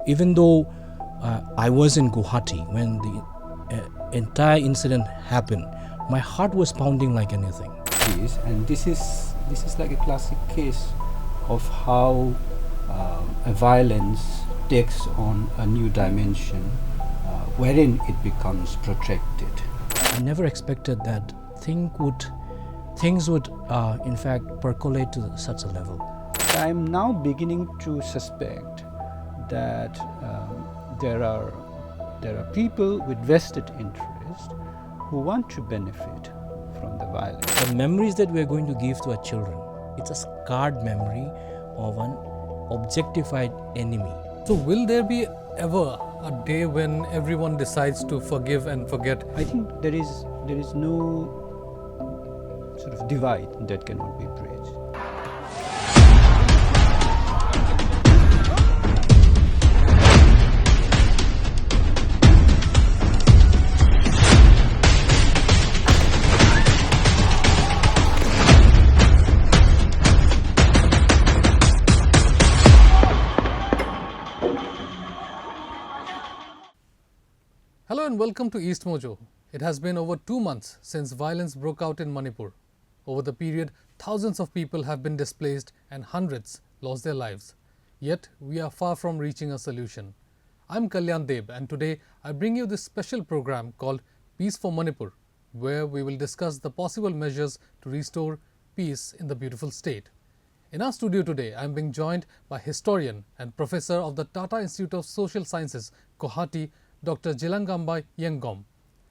Even though I was in Guwahati when the entire incident happened, my heart was pounding like anything. And this is like a classic case of how a violence takes on a new dimension wherein it becomes protracted. I never expected that things would in fact percolate to such a level. I'm now beginning to suspect that there are people with vested interest who want to benefit from the violence. The memories that we are going to give to our children, it's a scarred memory of an objectified enemy. So will there be ever a day when everyone decides to forgive and forget? I think there is no sort of divide that cannot be bridged. Hello and welcome to EastMojo. It has been over 2 months since violence broke out in Manipur. Over the period, thousands of people have been displaced and hundreds lost their lives. Yet, we are far from reaching a solution. I'm Kalyan Deb and today I bring you this special program called Peace for Manipur, where we will discuss the possible measures to restore peace in the beautiful state. In our studio today, I am being joined by historian and professor of the Tata Institute of Social Sciences, Guwahati, Dr. Jilangamba Yengkhom,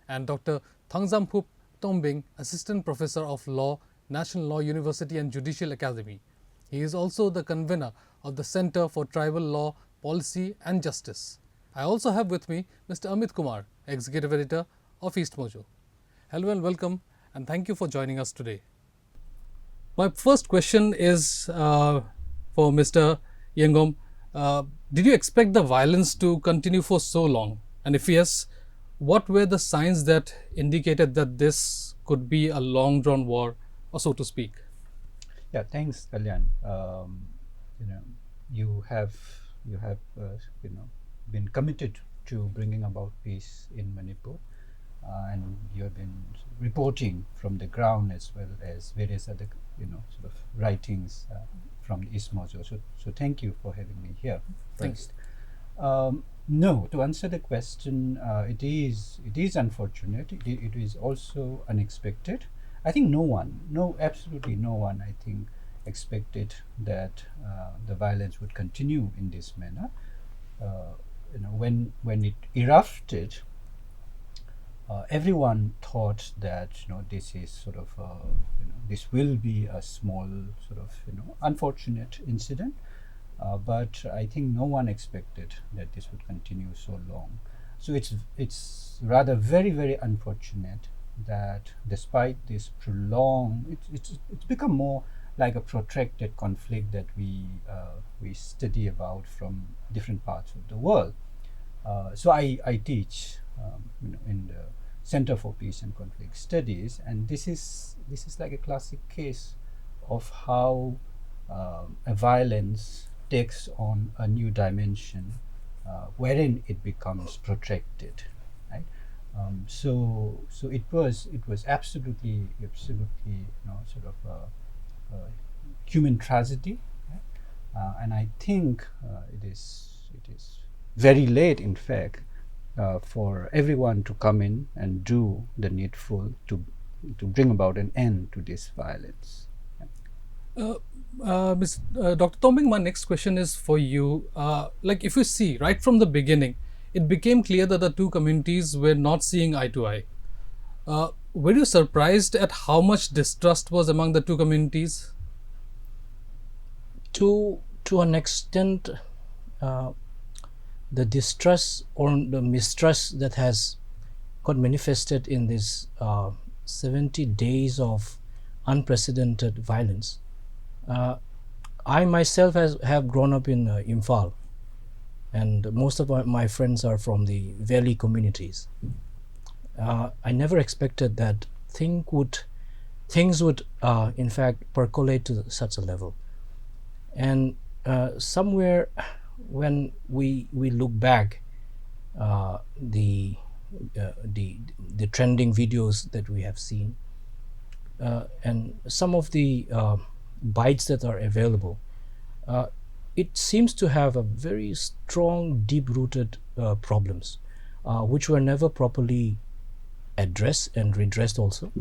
and Dr. Thangzakhup Tombing, Assistant Professor of Law, National Law University and Judicial Academy. He is also the convener of the Center for Tribal Law, Policy and Justice. I also have with me Mr. Amit Kumar, Executive Editor of EastMojo. Hello and welcome, and thank you for joining us today. My first question is for Mr. Yengkhom. Did you expect the violence to continue for so long? And if yes, what were the signs that indicated that this could be a long-drawn war, or so to speak? Yeah, thanks, Kalyan. You have been committed to bringing about peace in Manipur, and you have been reporting from the ground as well as various other sort of writings from EastMojo. So thank you for having me here first. No, to answer the question, it is unfortunate. It is also unexpected. I think absolutely no one, I think, expected that the violence would continue in this manner. When it erupted, everyone thought that this is sort of this will be a small sort of unfortunate incident. But I think no one expected that this would continue so long. So it's rather very, very unfortunate that despite this prolonged, it's become more like a protracted conflict that we study about from different parts of the world. So I teach in the Center for Peace and Conflict Studies, and this is like a classic case of how a violence takes on a new dimension wherein it becomes protracted, right? So it was absolutely sort of a human tragedy, right? And I think it is very late, in fact, for everyone to come in and do the needful to bring about an end to this violence. Dr. Tombing, my next question is for you. Like if you see, right from the beginning, it became clear that the two communities were not seeing eye to eye. Were you surprised at how much distrust was among the two communities? To an extent, the distrust or the mistrust that has got manifested in this 70 days of unprecedented violence. I myself have grown up in Imphal, and most of my friends are from the valley communities. I never expected that things would in fact percolate to such a level. And somewhere when we look back, the the trending videos that we have seen, and some of the bites that are available, it seems to have a very strong, deep-rooted problems, which were never properly addressed and redressed also.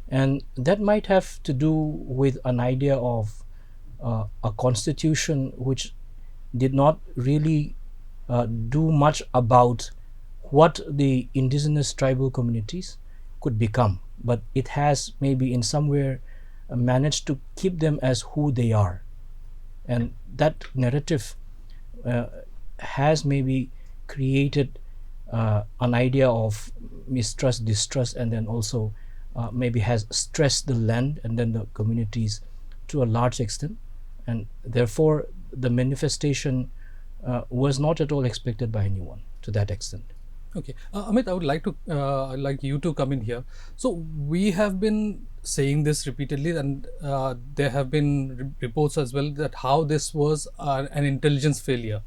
And that might have to do with an idea of a constitution which did not really do much about what the indigenous tribal communities could become, but it has maybe in somewhere managed to keep them as who they are. And that narrative uh, has maybe created an idea of mistrust, distrust, and then also maybe has stressed the land and then the communities to a large extent. And therefore, the manifestation was not at all expected by anyone to that extent. Okay, Amit, I would like to like you to come in here. So we have been saying this repeatedly, and there have been reports as well that how this was an intelligence failure,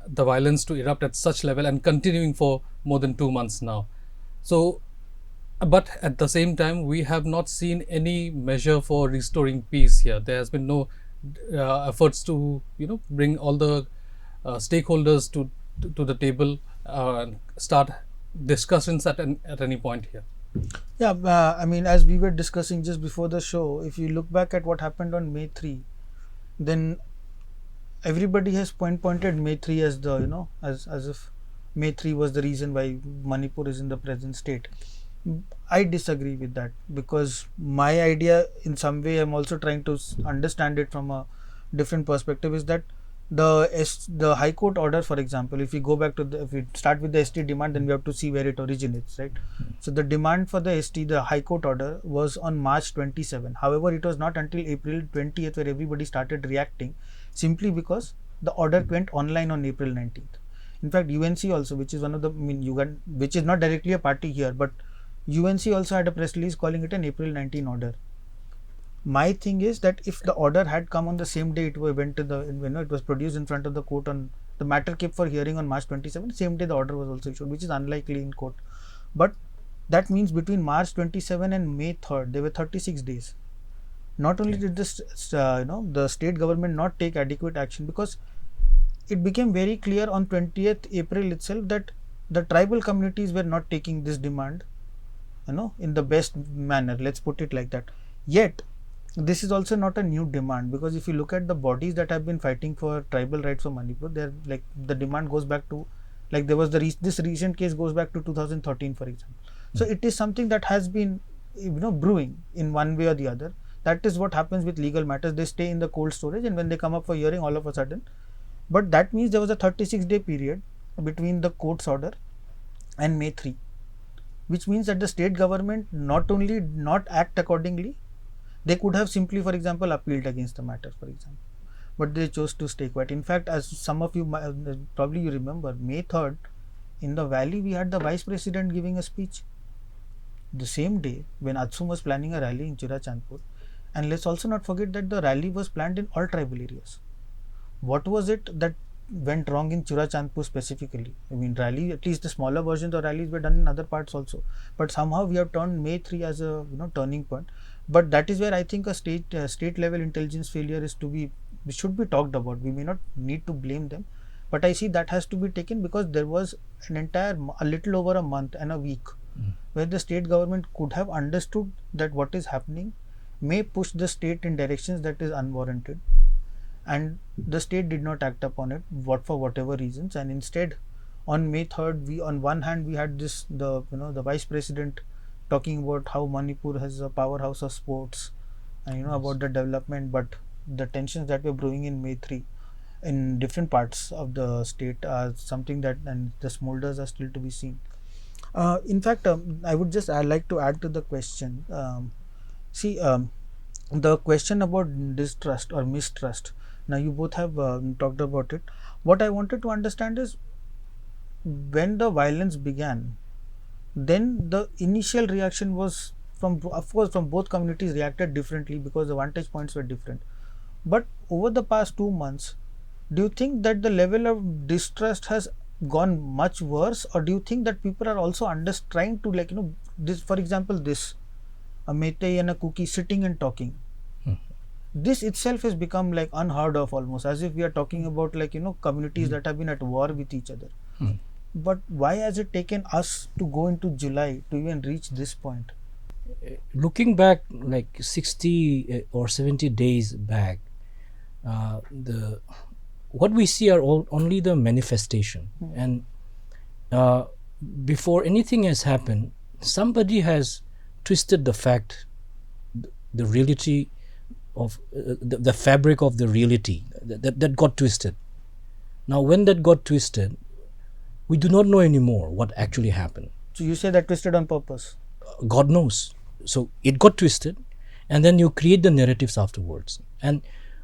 the violence to erupt at such level and continuing for more than 2 months now. So, but at the same time, we have not seen any measure for restoring peace here. There has been no efforts to bring all the stakeholders to the table and start discussions at any point here. Yeah, I mean, as we were discussing just before the show, if you look back at what happened on May 3, then everybody has pointed May 3 as the, as if May 3 was the reason why Manipur is in the present state. I disagree with that, because my idea, in some way, I'm also trying to understand it from a different perspective, is that the High Court order, for example, if we go back to if we start with the ST demand, then we have to see where it originates, right? So the demand for the ST, the High Court order, was on March 27. However, it was not until April 20th where everybody started reacting, simply because the order went online on April 19th. In fact, UNC also, which is one of the, which is not directly a party here, but UNC also had a press release calling it an April 19 order. My thing is that if the order had come on the same day it went to the, it was produced in front of the court, on the matter kept for hearing on March 27, same day the order was also issued, which is unlikely in court. But that means between March 27 and May 3rd, there were 36 days. Not only did this, the state government not take adequate action, because it became very clear on 20th April itself that the tribal communities were not taking this demand, in the best manner, let's put it like that. Yet, this is also not a new demand, because if you look at the bodies that have been fighting for tribal rights for Manipur, they're like, the demand goes back to, like, there was this recent case goes back to 2013, for example. So it is something that has been, brewing in one way or the other. That is what happens with legal matters. They stay in the cold storage, and when they come up for hearing, all of a sudden. But that means there was a 36-day period between the court's order and May 3, which means that the state government not only not act accordingly, they could have simply, for example, appealed against the matter, for example, but they chose to stay quiet. In fact, as some of you probably you remember, May 3rd, in the valley, we had the vice president giving a speech the same day when Atsum was planning a rally in Chirachandpur. And let's also not forget that the rally was planned in all tribal areas. What was it that went wrong in Chirachandpur specifically? I mean, rally, at least the smaller versions of rallies were done in other parts also, but somehow we have turned May 3 as a turning point. But that is where I think a state level intelligence failure should be talked about. We may not need to blame them, but I see that has to be taken, because there was a little over a month and a week where the state government could have understood that what is happening may push the state in directions that is unwarranted, and the state did not act upon it, for whatever reasons. And instead, on May 3rd, on one hand we had the vice president talking about how Manipur has a powerhouse of sports, and about the development, but the tensions that were brewing in May 3 in different parts of the state are something that, and the smolders are still to be seen. In fact, I'd like to add to the question. The question about distrust or mistrust. Now, you both have talked about it. What I wanted to understand is, when the violence began, then the initial reaction was from both communities reacted differently, because the vantage points were different. But over the past 2 months, do you think that the level of distrust has gone much worse, or do you think that people are also trying to, like, this, for example, this a Meitei and a Kuki sitting and talking, this itself has become like unheard of, almost as if we are talking about, like, communities that have been at war with each other. But why has it taken us to go into July to even reach this point? Looking back like 60 or 70 days back, the what we see are only the manifestation, and before anything has happened, somebody has twisted the fact, the reality of the fabric of the reality that got twisted. Now when that got twisted, we do not know anymore what actually happened. So you say that twisted on purpose? God knows. So it got twisted, and then you create the narratives afterwards. And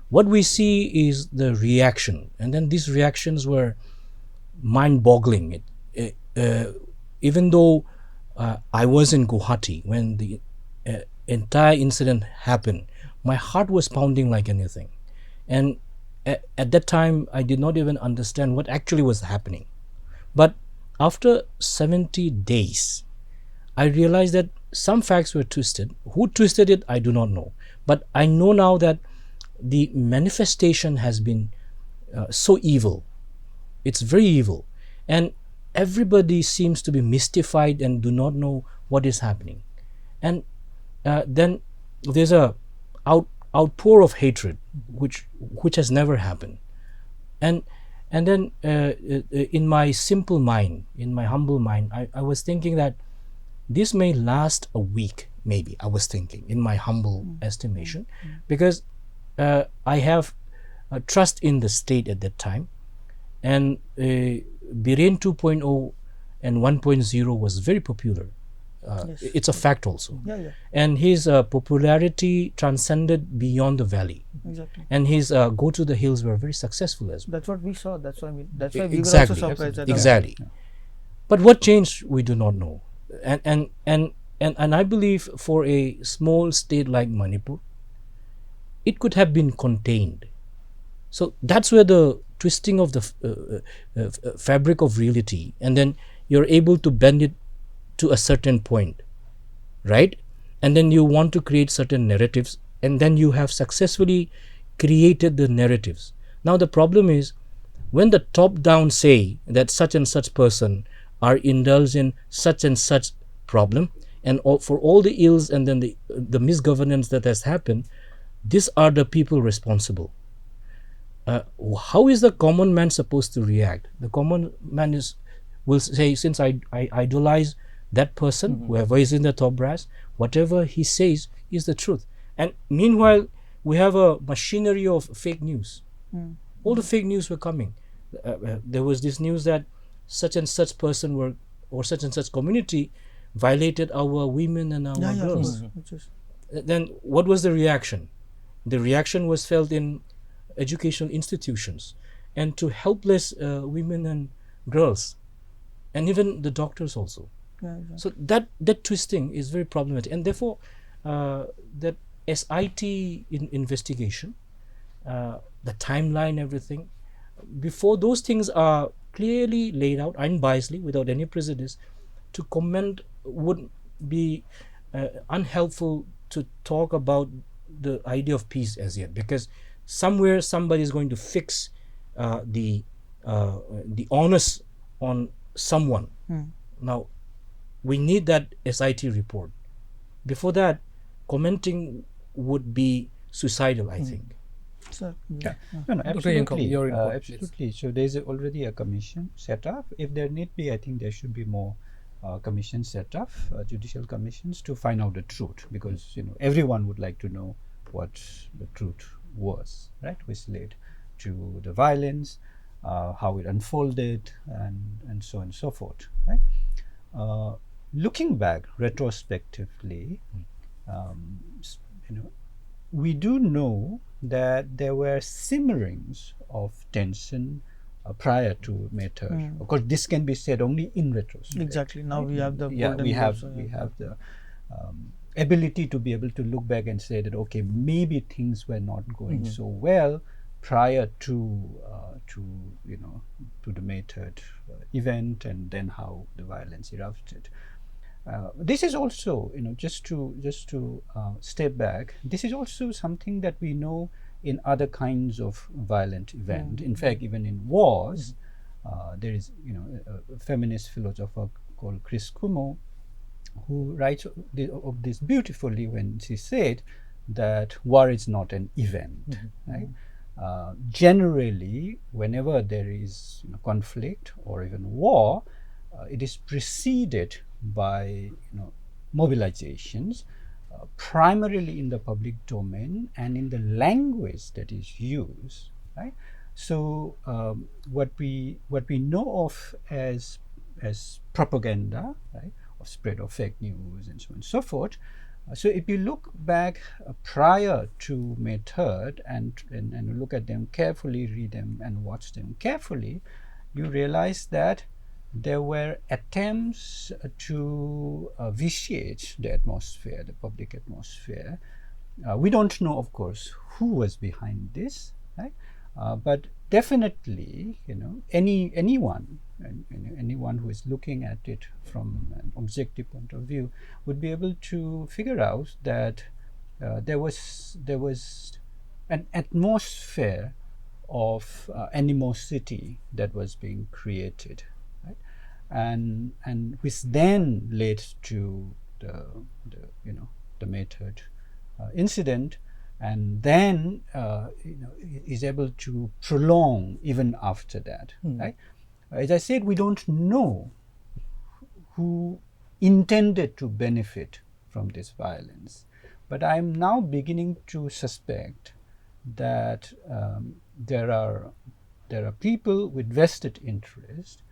what we see is the reaction, and then these reactions were mind-boggling. Even though I was in Guwahati when the entire incident happened, my heart was pounding like anything. And at that time, I did not even understand what actually was happening. But after 70 days, I realized that some facts were twisted. Who twisted it, I do not know. But I know now that the manifestation has been so evil. It's very evil. And everybody seems to be mystified and do not know what is happening. And then there's a outpour of hatred, which has never happened. And then in my simple mind, in my humble mind, I was thinking that this may last a week, maybe, I was thinking, in my humble estimation, because I have trust in the state at that time. And Biren 2.0 and 1.0 was very popular. Yes. It's a fact also. Yeah. And his popularity transcended beyond the valley. Exactly. And his go to the hills were very successful as well. That's what we saw. That's why we Exactly. were also surprised at Exactly. But what changed, we do not know. And I believe for a small state like Manipur, it could have been contained. So that's where the twisting of the fabric of reality, and then you're able to bend it to a certain point, right? And then you want to create certain narratives, and then you have successfully created the narratives. Now the problem is, when the top down say that such and such person are indulged in such and such problem, and for all the ills and then the misgovernance that has happened, these are the people responsible. How is the common man supposed to react? The common man will say, since I idolize that person, whoever is in the top brass, whatever he says is the truth. And meanwhile, we have a machinery of fake news. All the fake news were coming. There was this news that such and such person or such and such community violated our women and our girls. Then what was the reaction? The reaction was felt in educational institutions and to helpless women and girls, and even the doctors also. So that twisting is very problematic, and therefore that SIT investigation, the timeline, everything, before those things are clearly laid out unbiasedly without any prejudice, to comment would be unhelpful to talk about the idea of peace as yet, because somewhere somebody is going to fix the onus on someone. Now we need that SIT report. Before that, commenting would be suicidal, I think. Sir, No, Dr. absolutely. Yengkhom, your input, please. Absolutely. So there's already a commission set up. If there need be, I think there should be more commissions set up, judicial commissions, to find out the truth, because everyone would like to know what the truth was, right? Which led to the violence, how it unfolded, and so on and so forth, right? Looking back retrospectively, we do know that there were simmerings of tension prior to Meitei. Of course, this can be said only in retrospect. Exactly. Now we have the we have the ability to be able to look back and say that, okay, maybe things were not going so well, prior to the Meitei event, and then how the violence erupted. This is also, just to step back, this is also something that we know in other kinds of violent event. In fact, even in wars, there is a feminist philosopher called Chris Kumo who writes of this beautifully when she said that war is not an event, right? Generally, whenever there is conflict or even war, it is preceded by mobilizations, primarily in the public domain and in the language that is used, right? So what we know of as propaganda, right, of spread of fake news and so on and so forth. So if you look back prior to May 3rd and look at them carefully, read them and watch them carefully, you realize that there were attempts to vitiate the atmosphere, the public atmosphere. We don't know, of course, who was behind this, right? But definitely, anyone who is looking at it from an objective point of view would be able to figure out that there was an atmosphere of animosity that was being created, right? And which then led to the May 3rd incident, and then is able to prolong even after that, right? As I said, we don't know who intended to benefit from this violence, but I'm now beginning to suspect that there are people with vested interest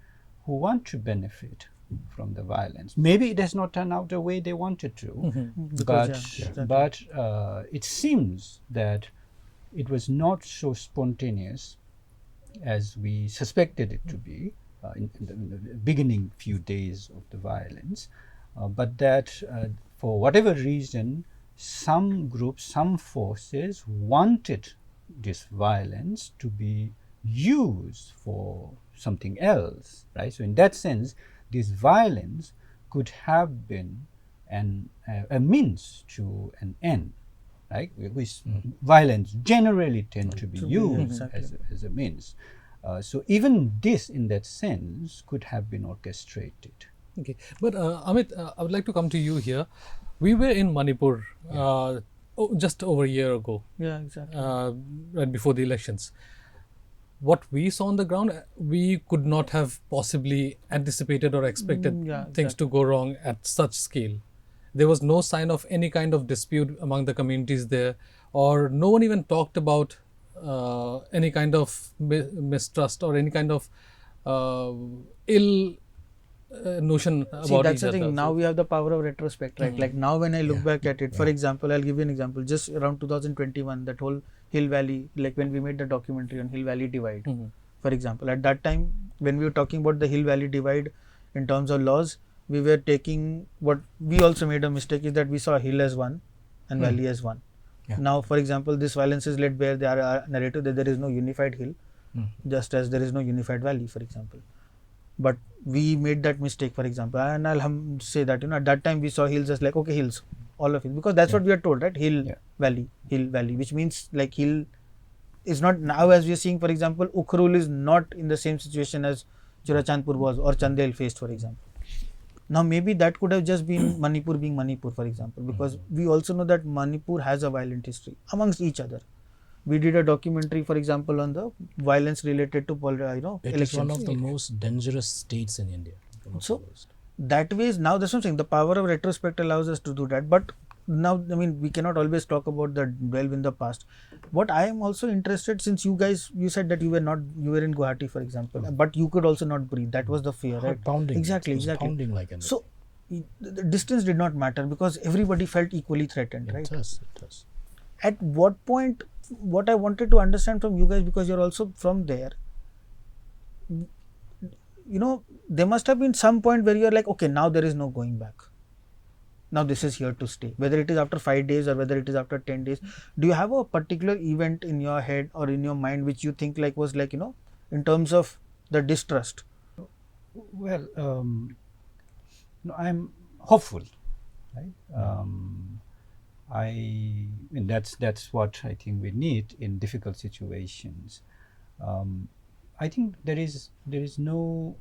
who want to benefit from the violence. Maybe it has not turned out the way they wanted to, but it seems that it was not so spontaneous as we suspected it to be in the beginning few days of the violence, but that for whatever reason, some groups, some forces wanted this violence to be used for something else, right? So in that sense, this violence could have been a means to an end, right? Which violence generally tend to be used as a means. So even this, in that sense, could have been orchestrated. Okay, but Amit, I would like to come to you here. We were in Manipur just over a year ago. Yeah, exactly. Right before the elections. What we saw on the ground, we could not have possibly anticipated or expected things to go wrong at such scale. There was no sign of any kind of dispute among the communities there, or no one even talked about any kind of mistrust or any kind of ill notion about See, that's each the other. thing. Now we have the power of retrospect, right? Like now when I look back at it, for example, I'll give you an example. Just around 2021, that whole Hill Valley, like when we made the documentary on Hill Valley Divide, for example, at that time when we were talking about the Hill Valley Divide in terms of laws, we were taking what we also made a mistake is that we saw hill as one and valley as one. Now, for example, this violence is led where there are narrative that there is no unified hill, just as there is no unified valley, for example. But we made that mistake, for example, and I'll say that at that time we saw hills as like, okay, hills, all of it, because that's what we are told, right? Hill valley, which means like hill is not now, as we are seeing, for example, Ukhrul is not in the same situation as Churachandpur was or Chandel faced, for example. Now maybe that could have just been Manipur being Manipur, for example, because we also know that Manipur has a violent history amongst each other. We did a documentary, for example, on the violence related to elections. It is one of the most dangerous states in India. So that way, now that's what I'm saying. The power of retrospect allows us to do that. But now, I mean, we cannot always talk about the delve in the past. What I am also interested, since you said that you were in Guwahati, for example, but you could also not breathe. That was the fear, right? Pounding. Exactly. Pounding like anything. So the distance did not matter because everybody felt equally threatened, right? It does. At what point, what I wanted to understand from you guys, because you're also from there, there must have been some point where you're like, okay, now there is no going back. now this is here to stay, whether it is after 5 days or whether it is after 10 days? Do you have a particular event in your head or in your mind which you think like was like, in terms of the distrust? Well, no, I'm hopeful, right? I mean that's what I think we need in difficult situations. I think there is no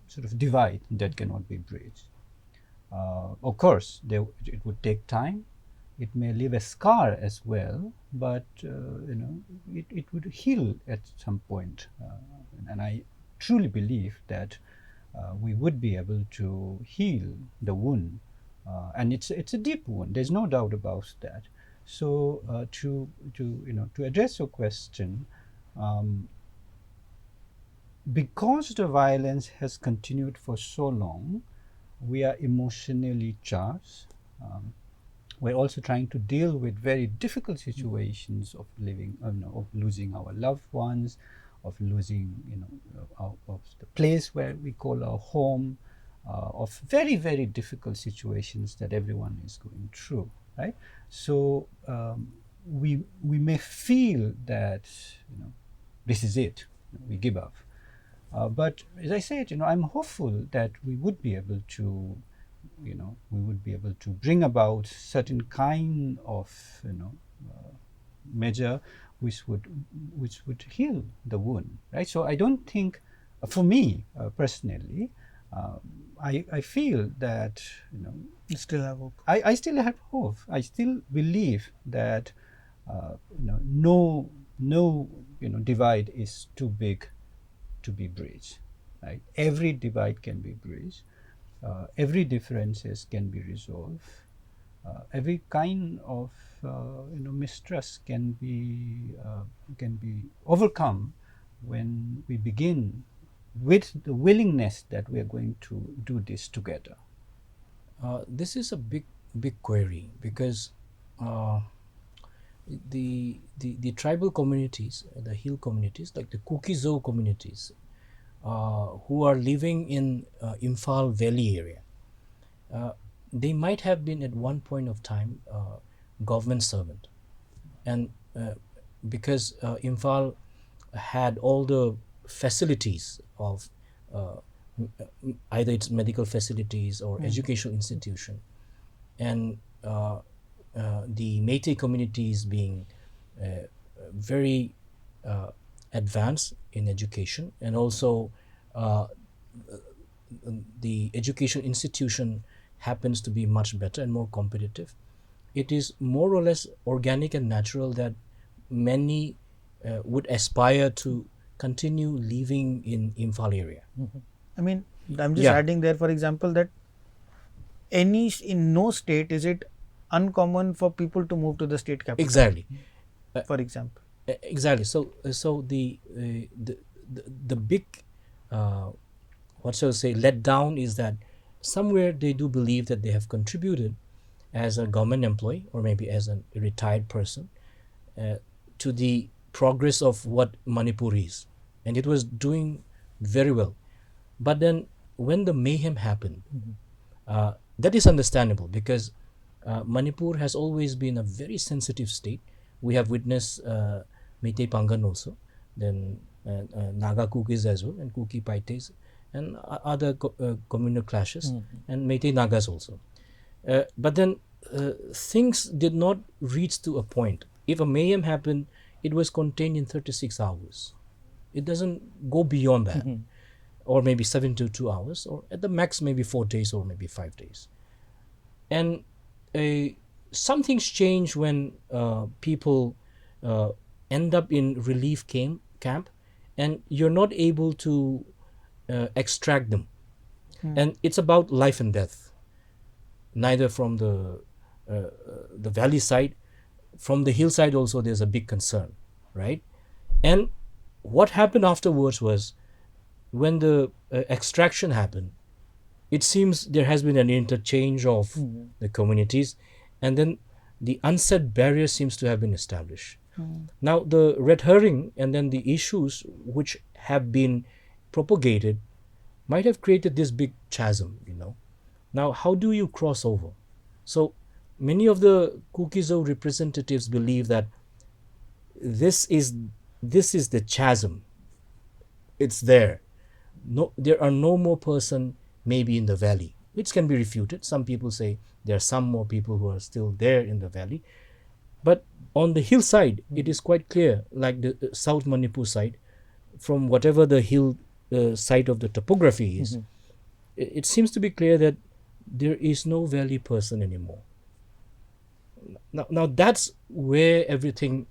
sort of divide that cannot be bridged. Of course, it would take time. It may leave a scar as well, but it would heal at some point. And I truly believe that we would be able to heal the wound, and it's a deep wound. There's no doubt about that. So to address your question, because the violence has continued for so long, we are emotionally charged. We're also trying to deal with very difficult situations of of losing our loved ones, of losing, of the place where we call our home, of very, very difficult situations that everyone is going through, right? So we may feel that, this is it, we give up. But as I said, I'm hopeful that we would be able to, bring about certain kind of, measure which would heal the wound, right? So I don't think, for me personally, I feel that, You still have hope. I still have hope. I still believe that, no divide is too big to be bridged, right? Every divide can be bridged. Every differences can be resolved. Every kind of mistrust can be overcome when we begin with the willingness that we are going to do this together. This is a big query, because the tribal communities, the hill communities, like the Kuki communities, who are living in Imphal Valley area, they might have been at one point of time government servant, and because Imphal had all the facilities of either its medical facilities or educational institution, and the Meitei communities being very advanced in education, and also the education institution happens to be much better and more competitive, it is more or less organic and natural that many would aspire to continue living in Imphal area. I mean, I'm just adding there, for example, that in no state is it uncommon for people to move to the state capital. Exactly. For example. Exactly. So the big what shall I say, let down is that somewhere they do believe that they have contributed as a government employee or maybe as a retired person to the progress of what Manipur is, and it was doing very well. But then when the mayhem happened, that is understandable, because Manipur has always been a very sensitive state. We have witnessed Meitei Pangan also, then Naga Kukis as well, and Kuki Paites, and other communal clashes, and Meitei Nagas also. But then things did not reach to a point. If a mayhem happened, it was contained in 36 hours. It doesn't go beyond that, or maybe 72 hours, or at the max maybe 4 days or maybe 5 days. And some things change when people end up in relief camp, and you're not able to extract them. And it's about life and death, neither from the valley side, from the hillside also there's a big concern, right? And what happened afterwards was, when the extraction happened, it seems there has been an interchange of the communities, and then the unsaid barrier seems to have been established. Now the red herring and then the issues which have been propagated might have created this big chasm, Now, how do you cross over? So many of the Kukizo representatives believe that this is the chasm. It's there. No, there are no more person maybe in the valley, which can be refuted. Some people say there are some more people who are still there in the valley. But on the hillside, it is quite clear, like the South Manipur side, from whatever the hill side of the topography is, it seems to be clear that there is no valley person anymore. Now that's where everything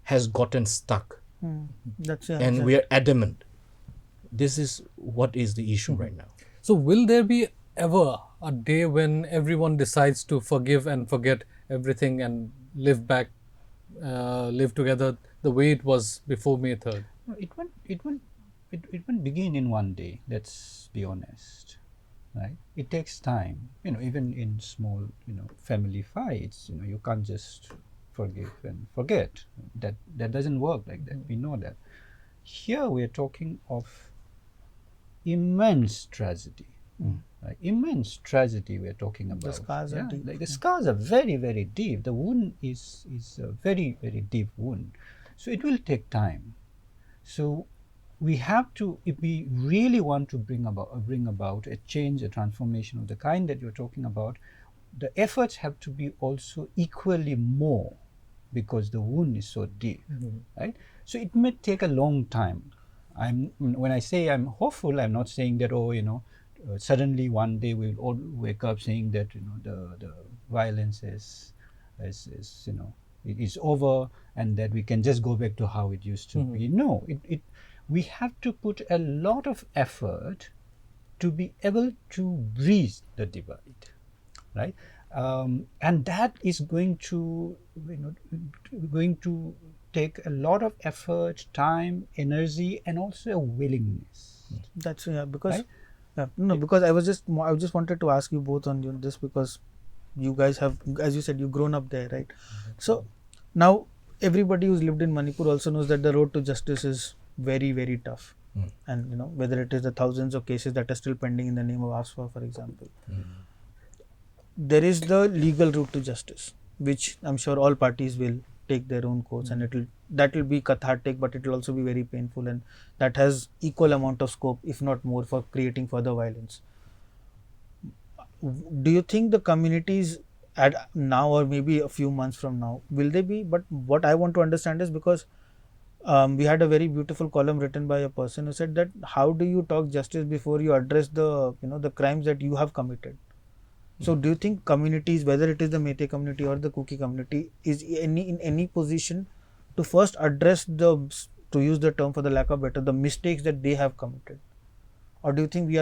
has gotten stuck, That's and exactly. we are adamant. This is what is the issue right now. So, will there be ever a day when everyone decides to forgive and forget everything and live together the way it was before May 3rd? No, it won't begin in one day. Let's be honest, right? It takes time. Even in small, family fights, you can't just forgive and forget. That doesn't work like that. We know that. Here we are talking of immense tragedy. Right? Immense tragedy we are talking about. The scars are deep. Like the scars are very, very deep. The wound is a very, very deep wound. So it will take time. So we have to, if we really want to bring about a change, a transformation of the kind that you're talking about, the efforts have to be also equally more, because the wound is so deep, right? So it may take a long time. When I say I'm hopeful, I'm not saying that suddenly one day we'll all wake up saying that the violence is it is over and that we can just go back to how it used to be. No, we have to put a lot of effort to be able to bridge the divide, right? And that is going to take a lot of effort, time, energy, and also a willingness. That's because Right? no, because I just wanted to ask you both on this, because you guys have, as you said, you've grown up there, right? So now everybody who's lived in Manipur also knows that the road to justice is very, very tough. And whether it is the thousands of cases that are still pending in the name of ASFA, for example, there is the legal route to justice, which I'm sure all parties will take their own course, and that will be cathartic, but it will also be very painful, and that has equal amount of scope, if not more, for creating further violence. Do you think the communities at now, or maybe a few months from now, will they be? But what I want to understand is, because we had a very beautiful column written by a person who said that how do you talk justice before you address the the crimes that you have committed? So do you think communities, whether it is the Meitei community or the Kuki community, is in any position to first address to use the term for the lack of better, the mistakes that they have committed? Or do you think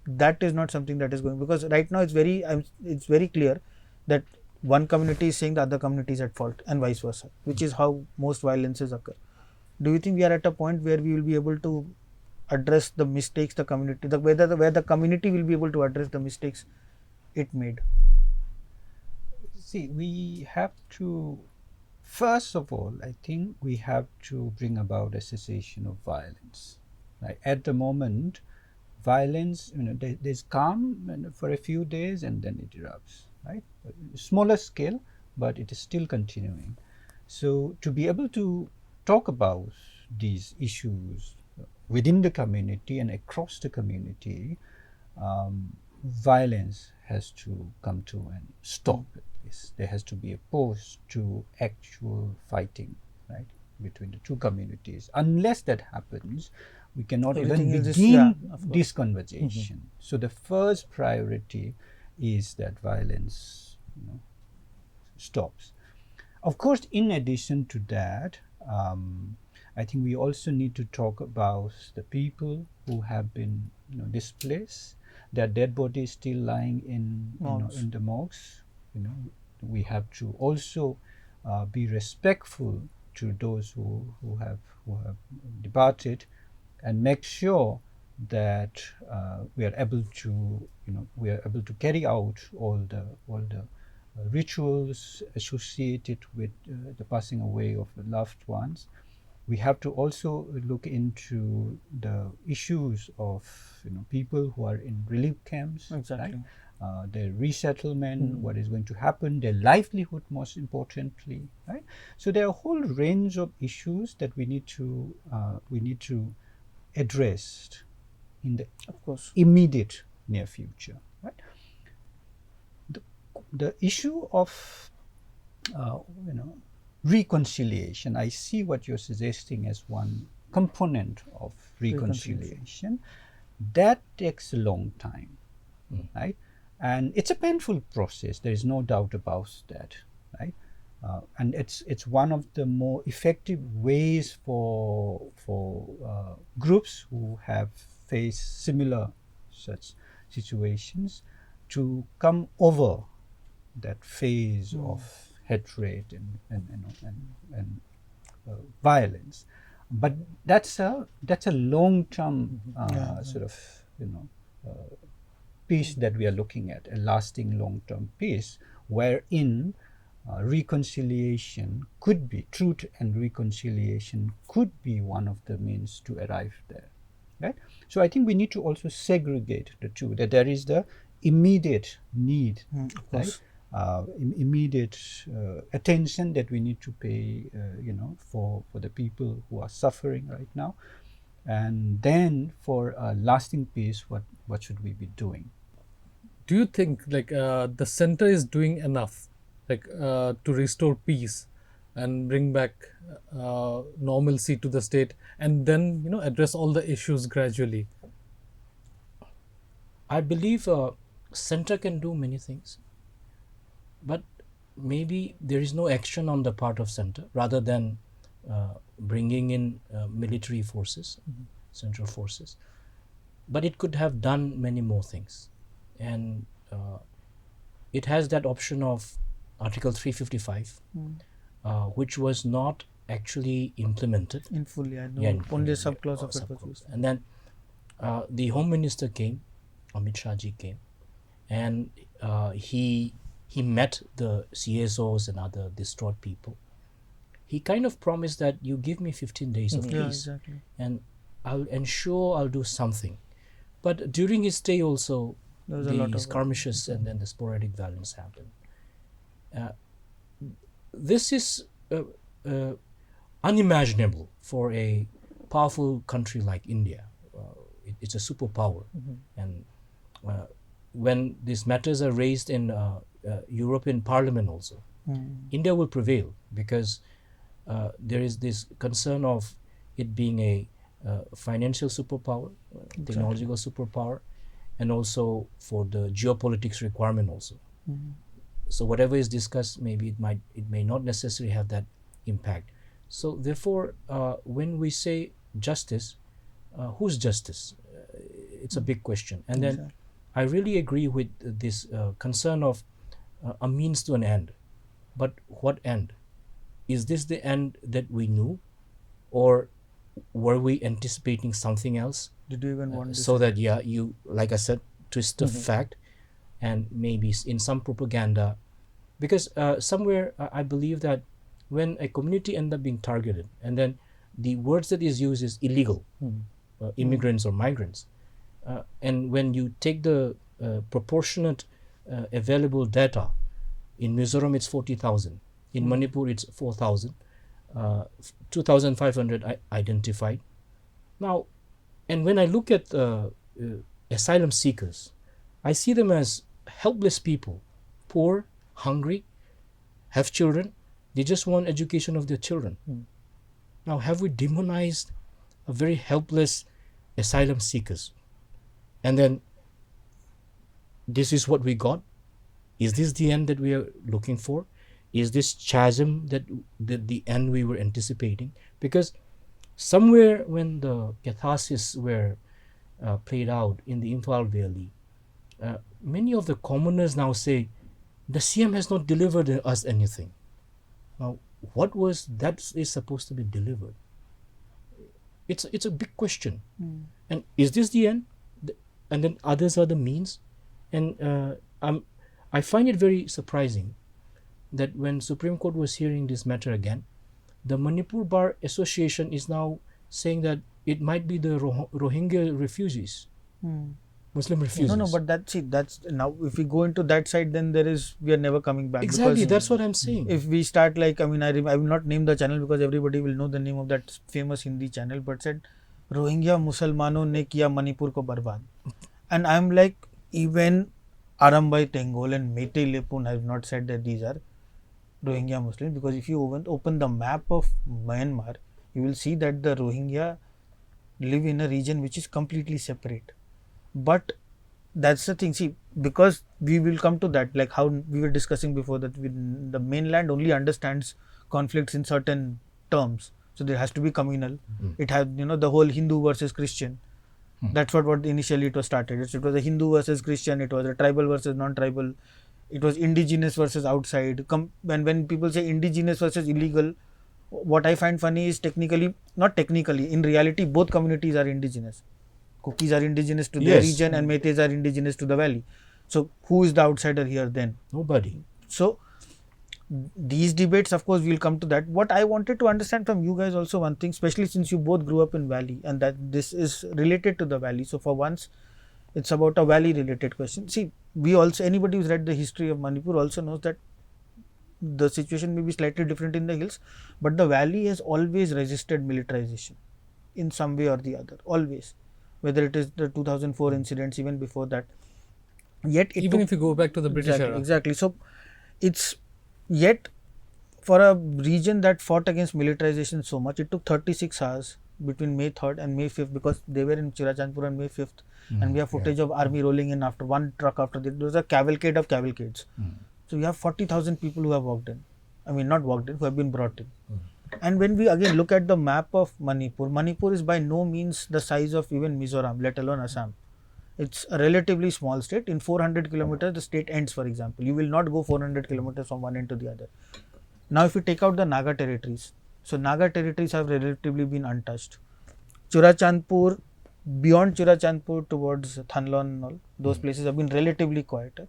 that is not something that is going, because right now it's very clear that one community is saying the other community is at fault and vice versa, which is how most violences occur. Do you think we are at a point where we will be able to address the mistakes the community, where the community will be able to address the mistakes it made? See, we have to, first of all, I think we have to bring about a cessation of violence. Right? At the moment, violence, there's calm for a few days and then it erupts, right? Smaller scale, but it is still continuing. So to be able to talk about these issues within the community and across the community, violence has to come to an stop at least. There has to be a pause to actual fighting, right, between the two communities. Unless that happens, we cannot Everything even is begin of course. this conversation. So the first priority is that violence stops. Of course, in addition to that, I think we also need to talk about the people who have been displaced. Their dead body is still lying in in the morgues. We have to also be respectful to those who have departed, and make sure that we are able to carry out all the rituals associated with the passing away of the loved ones, we have to also look into the issues of people who are in relief camps, Exactly. right? Their resettlement, what is going to happen, their livelihood, most importantly, right? So there are a whole range of issues that we need to address in the Of course. immediate near future, right? The issue of reconciliation, I see what you're suggesting as one component of reconciliation. That takes a long time, right? And it's a painful process. There is no doubt about that, right? And it's one of the more effective ways for groups who have faced similar such situations to come over that phase of hatred and violence. But that's a long-term sort of peace that we are looking at, a lasting long-term peace, wherein reconciliation could be, truth and reconciliation could be one of the means to arrive there, right? So I think we need to also segregate the two, that there is the immediate need, right? Immediate attention that we need to pay, for the people who are suffering right now, and then for a lasting peace, what should we be doing? Do you think the center is doing enough, to restore peace and bring back normalcy to the state, and then address all the issues gradually? I believe center can do many things, but maybe there is no action on the part of center, rather than bringing in military forces, central forces. But it could have done many more things, and it has that option of Article 355, which was not actually implemented In fully, I know. Yeah, Only a yeah, subclause of it was subclause. used. And then the Home Minister came, Amit Shah ji came, and he met the CSOs and other distraught people. He kind of promised that you give me 15 days of Yeah, peace, exactly. and I'll ensure I'll do something. But during his stay also, There was a lot the of skirmishes and then the sporadic violence happened. This is unimaginable for a powerful country like India. It's a superpower, and when these matters are raised in European Parliament also, India will prevail, because there is this concern of it being a financial superpower, technological superpower, and also for the geopolitics requirement also. So whatever is discussed, maybe it may not necessarily have that impact. So therefore, when we say justice, whose justice? It's a big question. And then I really agree with this concern of a means to an end. But what end? Is this the end that we knew, or were we anticipating something else? Did you even want this? So that, yeah, you, like I said, twist the fact, and maybe in some propaganda, because somewhere I believe that when a community ends up being targeted, and then the words that is used is illegal, immigrants or migrants, and when you take the proportionate available data, in Mizoram it's 40,000, in Manipur it's 4,000, 2,500 identified. Now, and when I look at asylum seekers, I see them as helpless people, poor, hungry, have children. They just want education of their children. Now, have we demonized a very helpless asylum seekers? And then this is what we got? Is this the end that we are looking for? Is this chasm that the end we were anticipating? Because somewhere when the catharsis were played out in the Imphal Valley, many of the commoners now say, the CM has not delivered us anything. Now, what was that is supposed to be delivered? It's a big question. And is this the end? And then others are the means? And I find it very surprising that when Supreme Court was hearing this matter again, the Manipur Bar Association is now saying that it might be the Rohingya refugees, Muslim refugees. No, but that's now if we go into that side, then we are never coming back. Exactly, because that's what I'm saying. if we start like, I will not name the channel because everybody will know the name of that famous Hindi channel, but said Rohingya Musalmanon ne kiya Manipur ko barbad. And I'm like, even Arambai Tengol and Meitei Lepun have not said that these are Rohingya Muslims, because if you open the map of Myanmar, you will see that the Rohingya live in a region which is completely separate. But that's the thing, see, because we will come to that, like how we were discussing before, that the mainland only understands conflicts in certain terms. So there has to be communal. It has, the whole Hindu versus Christian. That's what initially it was started. It was a Hindu versus Christian, it was a tribal versus non-tribal, it was indigenous versus outside. When people say indigenous versus illegal, what I find funny is not technically, in reality, both communities are indigenous. Kukis are indigenous to their region and Meiteis are indigenous to the valley. So who is the outsider here then? Nobody. So these debates, of course, we'll come to that. What I wanted to understand from you guys also, one thing, especially since you both grew up in valley and that this is related to the valley. So for once, it's about a valley related question. See, anybody who's read the history of Manipur also knows that the situation may be slightly different in the hills, but the valley has always resisted militarization in some way or the other, always. Whether it is the 2004 incidents, even before that. Yet even if you go back to the British era. Exactly. So it's yet for a region that fought against militarization so much, it took 36 hours between May 3rd and May 5th, because they were in Churachandpur on May 5th, and we have footage of army rolling in after one truck after the other. There was a cavalcade of cavalcades. So you have 40,000 people who have walked in. I mean, not walked in, who have been brought in. And when we again look at the map of Manipur, Manipur is by no means the size of even Mizoram, let alone Assam. It's a relatively small state. In 400 kilometers, the state ends, for example. You will not go 400 kilometers from one end to the other. Now, if you take out the Naga territories, so Naga territories have relatively been untouched. Churachandpur, beyond Churachandpur towards Thanlon and all, those places have been relatively quieter.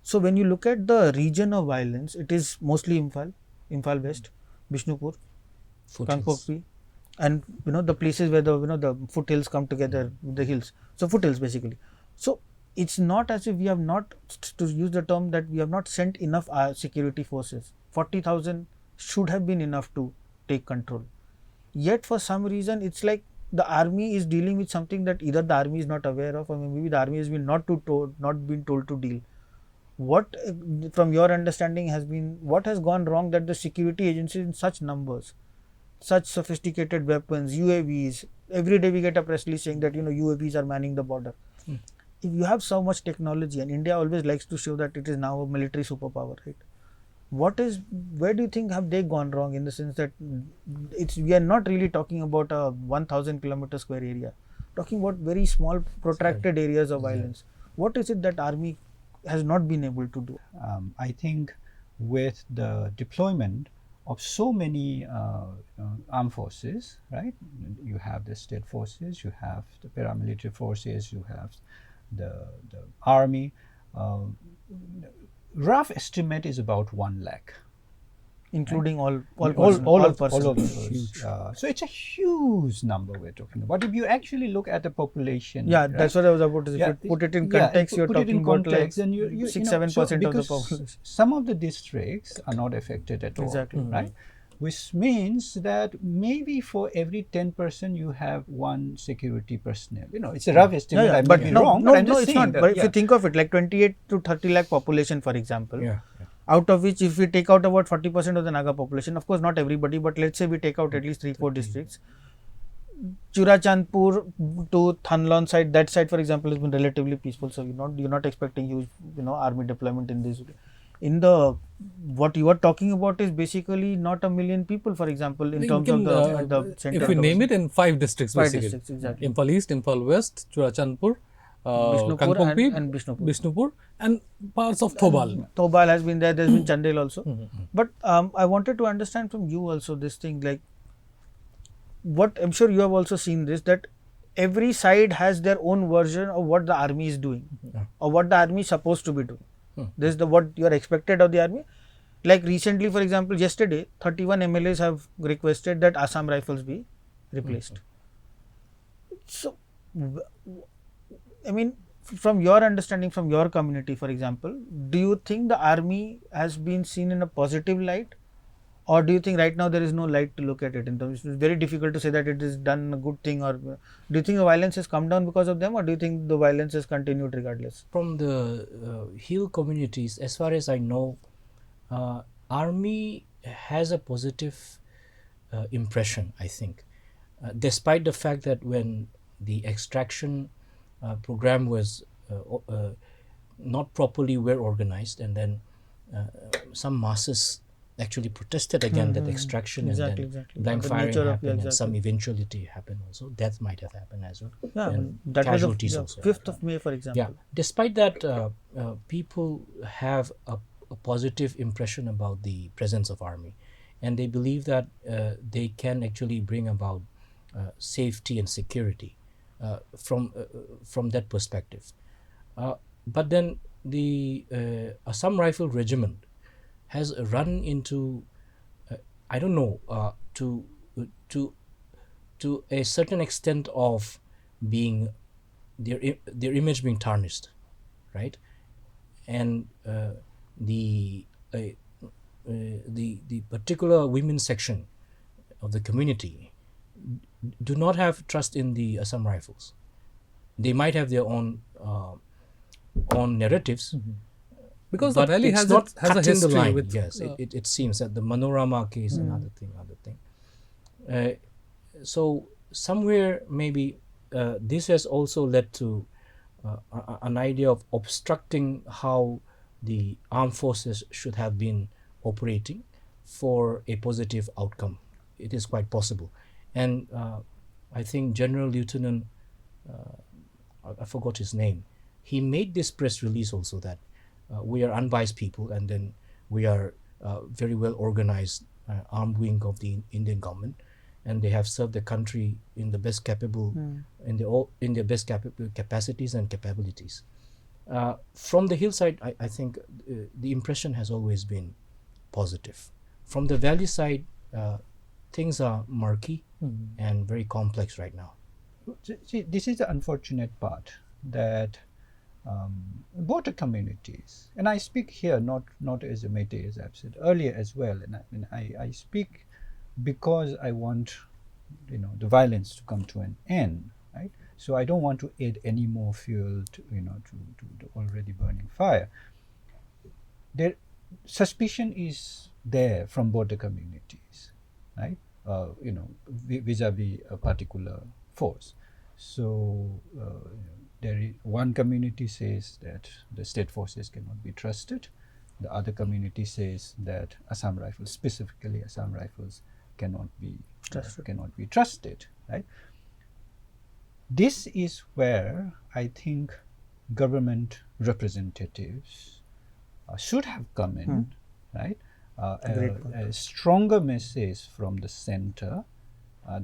So when you look at the region of violence, it is mostly Imphal West, Bishnupur, Kangpokpi, and the places where the foothills come together with the hills. So foothills basically. So it's not as if we have not, to use the term, that we have not sent enough security forces. 40,000 should have been enough to take control. Yet for some reason, it's like the army is dealing with something that either the army is not aware of, or maybe the army has been not been told to deal. What, from your understanding, what has gone wrong that the security agencies in such numbers, such sophisticated weapons, UAVs, every day we get a press release saying that UAVs are manning the border. If you have so much technology, and India always likes to show that it is now a military superpower, right? Where do you think have they gone wrong, in the sense that we are not really talking about a 1,000 kilometer square area, talking about very small protracted areas of violence. What is it that army has not been able to do? I think with the deployment of so many armed forces, right? You have the state forces, you have the paramilitary forces, you have the army. Rough estimate is about 1 lakh. Including all of persons. those. So it's a huge number we're talking about. If you actually look at the population, yeah, right? That's what I was about to say. If you put it in context, you're talking about like 6-7% of the population. Some of the districts are not affected at all. Exactly. Right? Which means that maybe for every 10% you have one security personnel. It's a rough estimate. I may be wrong, but I'm just it's saying not. But if you think of it, like 28 to 30 lakh population, for example, out of which, if we take out about 40% of the Naga population, of course not everybody, but let's say we take out at least 3-4 districts. Churachandpur to Thanlon side, that side, for example, has been relatively peaceful. So you're not expecting huge, army deployment in this. What you are talking about is basically not 1 million people, for example, in terms of the center. If we name it in 5 districts, 5 basically. districts, exactly. Imphal East, Imphal West, Churachandpur, Bishnupur and Bishnupur, and parts of Thobal. Thobal has been there. There's been Chandel also. But I wanted to understand from you also this thing, like, what I'm sure you have also seen this, that every side has their own version of what the army is doing, or what the army is supposed to be doing. This is what you are expected of the army. Like recently, for example, yesterday, 31 MLAs have requested that Assam Rifles be replaced. So, I mean, from your understanding, from your community, for example, do you think the army has been seen in a positive light, or do you think right now there is no light to look at it? In terms, it's very difficult to say that it is done a good thing, or do you think the violence has come down because of them, or do you think the violence has continued regardless? From the hill communities, as far as I know, army has a positive impression, I think, despite the fact that when the extraction program was not properly well organized, and then some masses actually protested against that extraction, Exactly, and then exactly. blank The firing nature of- yeah, happened, and exactly. some eventuality happened also. Death might have happened as well, Yeah, and that was casualties the also 5th happened. of May, for example. Yeah, despite that, people have a positive impression about the presence of army, and they believe that they can actually bring about safety and security from that perspective. But then the Assam Rifle Regiment has run into I don't know to to a certain extent of being their image being tarnished, right? And the uh, the particular women's section of the community do not have trust in the Assam Rifles. They might have their own narratives, Because the but valley it's has not a cutting the history line. with Yes, it seems that the Manorama case, another thing. So somewhere maybe this has also led to an idea of obstructing how the armed forces should have been operating for a positive outcome. It is quite possible, and I think General Lieutenant, I forgot his name, he made this press release also that we are unbiased people, and then we are very well organized armed wing of the Indian government, and they have served the country in the best capable in their best capacities and capabilities. From the hillside, I think the impression has always been positive. From the valley side, things are murky and very complex right now. See, this is the unfortunate part that border communities, and I speak here not as a Meitei, as I've said earlier as well, and I speak because I want the violence to come to an end, right? So I don't want to add any more fuel to to the already burning fire. There, suspicion is there from border communities, right? Vis-a-vis a particular force. So one community says that the state forces cannot be trusted. The other community says that Assam Rifles, specifically Assam Rifles, cannot be trusted, right? This is where I think government representatives should have come in, right? A stronger message from the center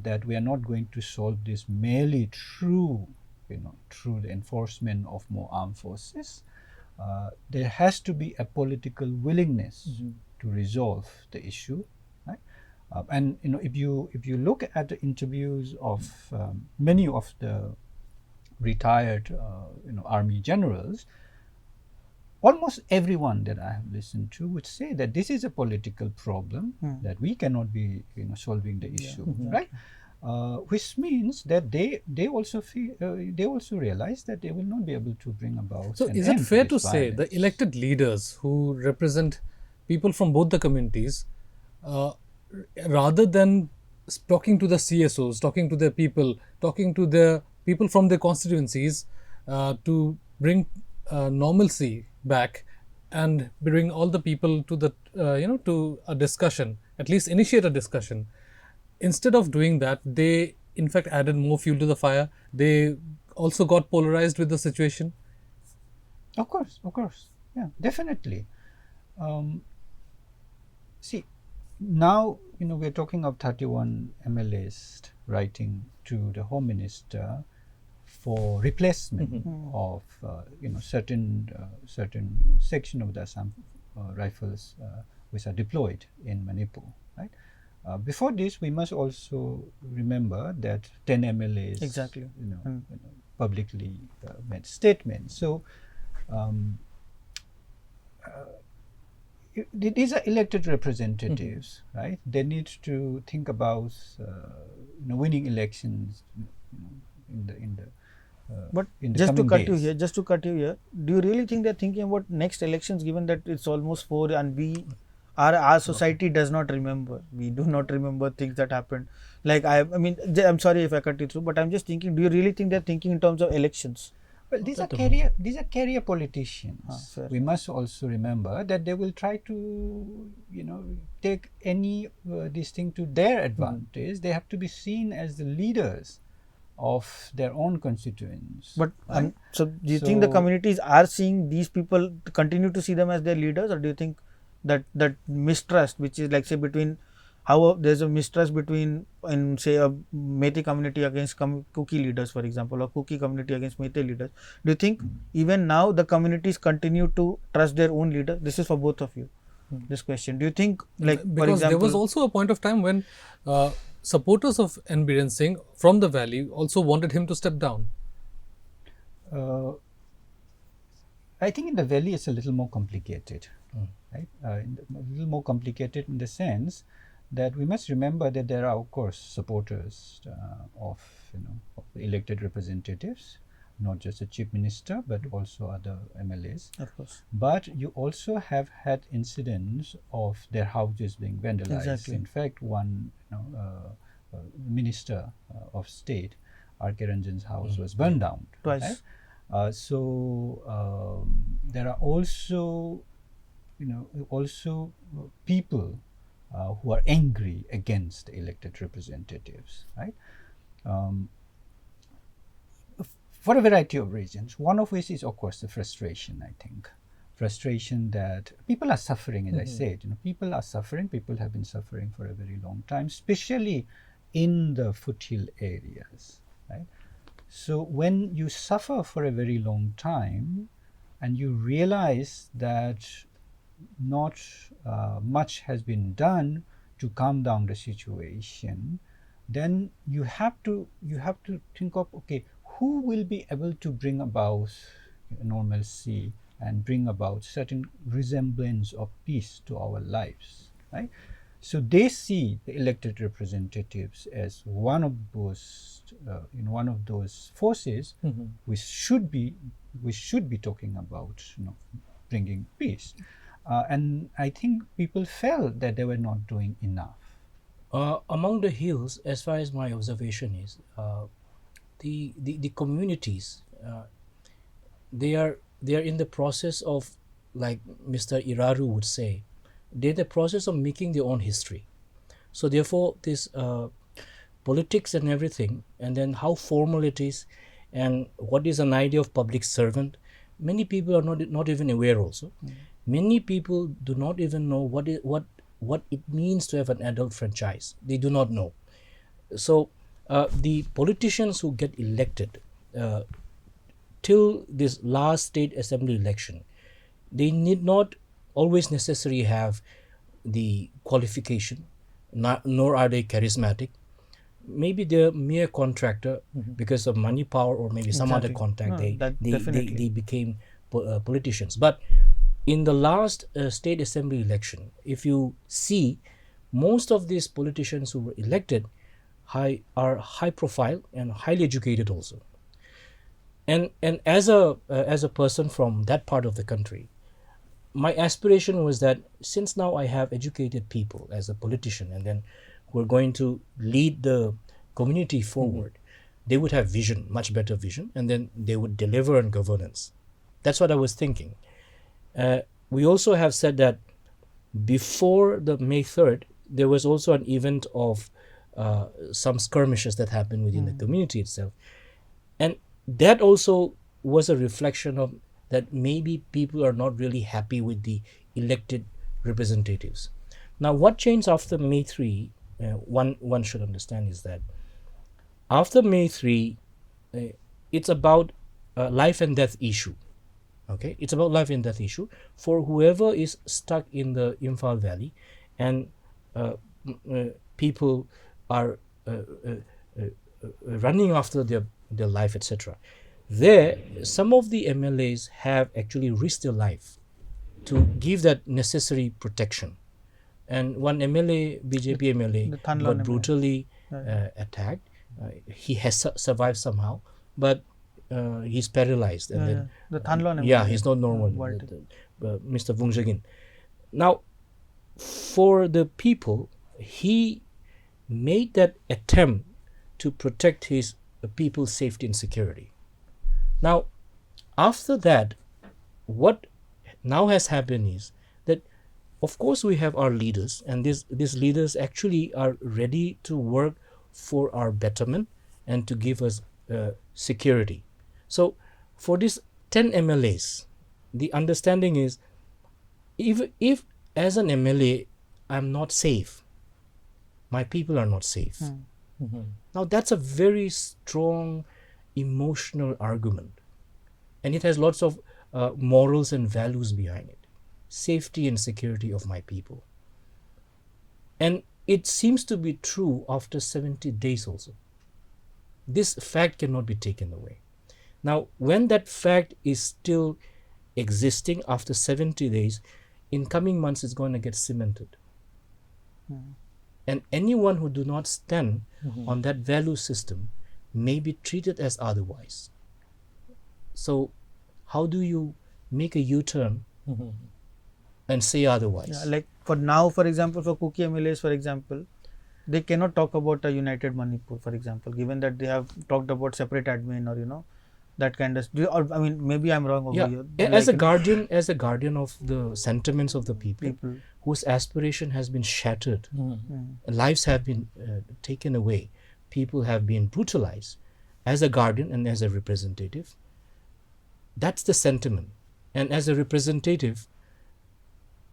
that we are not going to solve this merely through the enforcement of more armed forces. There has to be a political willingness to resolve the issue, right? And if you look at the interviews of many of the retired army generals, almost everyone that I have listened to would say that this is a political problem, that we cannot be solving the issue, right? Which means that they also feel they also realize that they will not be able to bring about. So, is it fair to say the elected leaders who represent people from both the communities, rather than talking to the CSOs, talking to their people, talking to the people from their constituencies to bring normalcy back and bring all the people to the to a discussion, at least initiate a discussion, instead of doing that, they in fact added more fuel to the fire. They also got polarized with the situation. Of course, yeah, definitely. See, now we're talking of 31 MLAs writing to the Home Minister for replacement of certain section of the Assam Rifles which are deployed in Manipur, right? Before this, we must also remember that 10 MLAs, Exactly. publicly made statements. So these are elected representatives, right? They need to think about winning elections in the But in the just to coming cut you days. here, do you really think they're thinking about next elections, given that it's almost 4 and our society does not remember. We do not remember things that happened. Like I'm sorry if I cut you through, but I'm just thinking, do you really think they're thinking in terms of elections? Well, these are at the moment. career politicians. Fair. We must also remember that they will try to, take any this thing to their advantage. They have to be seen as the leaders of their own constituents. But right? so do you think the communities are seeing these people, continue to see them as their leaders, or do you think that mistrust, which is like, say, between there's a mistrust between, in say, a Meitei community against Kuki leaders, for example, or Kuki community against Meitei leaders, do you think even now the communities continue to trust their own leader? This is for both of you, this question. Do you think, like, for Because example, there was also a point of time when supporters of N. Biren Singh from the valley also wanted him to step down. I think in the valley it's a little more complicated, right? A little more complicated in the sense that we must remember that there are, of course, supporters of the elected representatives, not just the chief minister, but also other MLAs. of course, But you also have had incidents of their houses being vandalized. Exactly. In fact, one minister of state, R.K. Ranjan's house was burned down. Twice. Right? There are also, people who are angry against the elected representatives, right? For a variety of reasons, one of which is, of course, the frustration, I think. Frustration that people are suffering, as I said. People are suffering. People have been suffering for a very long time, especially in the foothill areas, right? So when you suffer for a very long time and you realize that not much has been done to calm down the situation, then you have to think of, okay, who will be able to bring about normalcy and bring about certain resemblance of peace to our lives, right? So they see the elected representatives as one of those forces we should be talking about, bringing peace. And I think people felt that they were not doing enough. Among the hills, as far as my observation is, the communities, they are in the process of, like Mr. Iraru would say, they're in the process of making their own history. So therefore, this politics and everything, and then how formal it is, and what is an idea of public servant, many people are not even aware also. Many people do not even know what it means to have an adult franchise. They do not know. So the politicians who get elected till this last state assembly election, they need not always necessarily have the qualification, nor are they charismatic. Maybe they're mere contractor because of money, power, or maybe some other contact. They became politicians. But in the last state assembly election, if you see, most of these politicians who were elected are high profile and highly educated also. And as a person from that part of the country, my aspiration was that since now I have educated people as a politician, and then who are going to lead the community forward, they would have vision, much better vision, and then they would deliver on governance. That's what I was thinking. We also have said that before the May 3rd, there was also an event of some skirmishes that happened within the community itself. And that also was a reflection of that maybe people are not really happy with the elected representatives. Now, what changed after May 3, one should understand, is that after May 3, it's about life and death issue. Okay, it's about life and death issue for whoever is stuck in the Imphal Valley, and people are running after their life, etc. There, some of the MLAs have actually risked their life to give that necessary protection. And one MLA, BJP MLA, the Thanlon got MLA. brutally attacked. He has survived somehow, but he's paralyzed. And then the Thanlon yeah, MLA. he's not normal. Mr. Vungjagin. Now, for the people, he made that attempt to protect his people's safety and security. Now, after that, what now has happened is that, of course, we have our leaders, and these leaders actually are ready to work for our betterment and to give us security. So, for these 10 MLAs, the understanding is, if as an MLA I'm not safe, my people are not safe. Now that's a very strong emotional argument, and it has lots of morals and values behind it. Safety and security of my people. And it seems to be true after 70 days also. This fact cannot be taken away. Now, when that fact is still existing after 70 days, in coming months it's going to get cemented. And anyone who do not stand on that value system may be treated as otherwise. So how do you make a U-turn and say otherwise? Yeah, like for now, for example, for Kuki MLAs, for example, they cannot talk about a united Manipur, for example, given that they have talked about separate admin or that kind of. Or I mean, maybe I'm wrong over here. As a guardian of the sentiments of the people whose aspiration has been shattered, lives have been taken away, people have been brutalized. As a guardian and as a representative, that's the sentiment. And as a representative,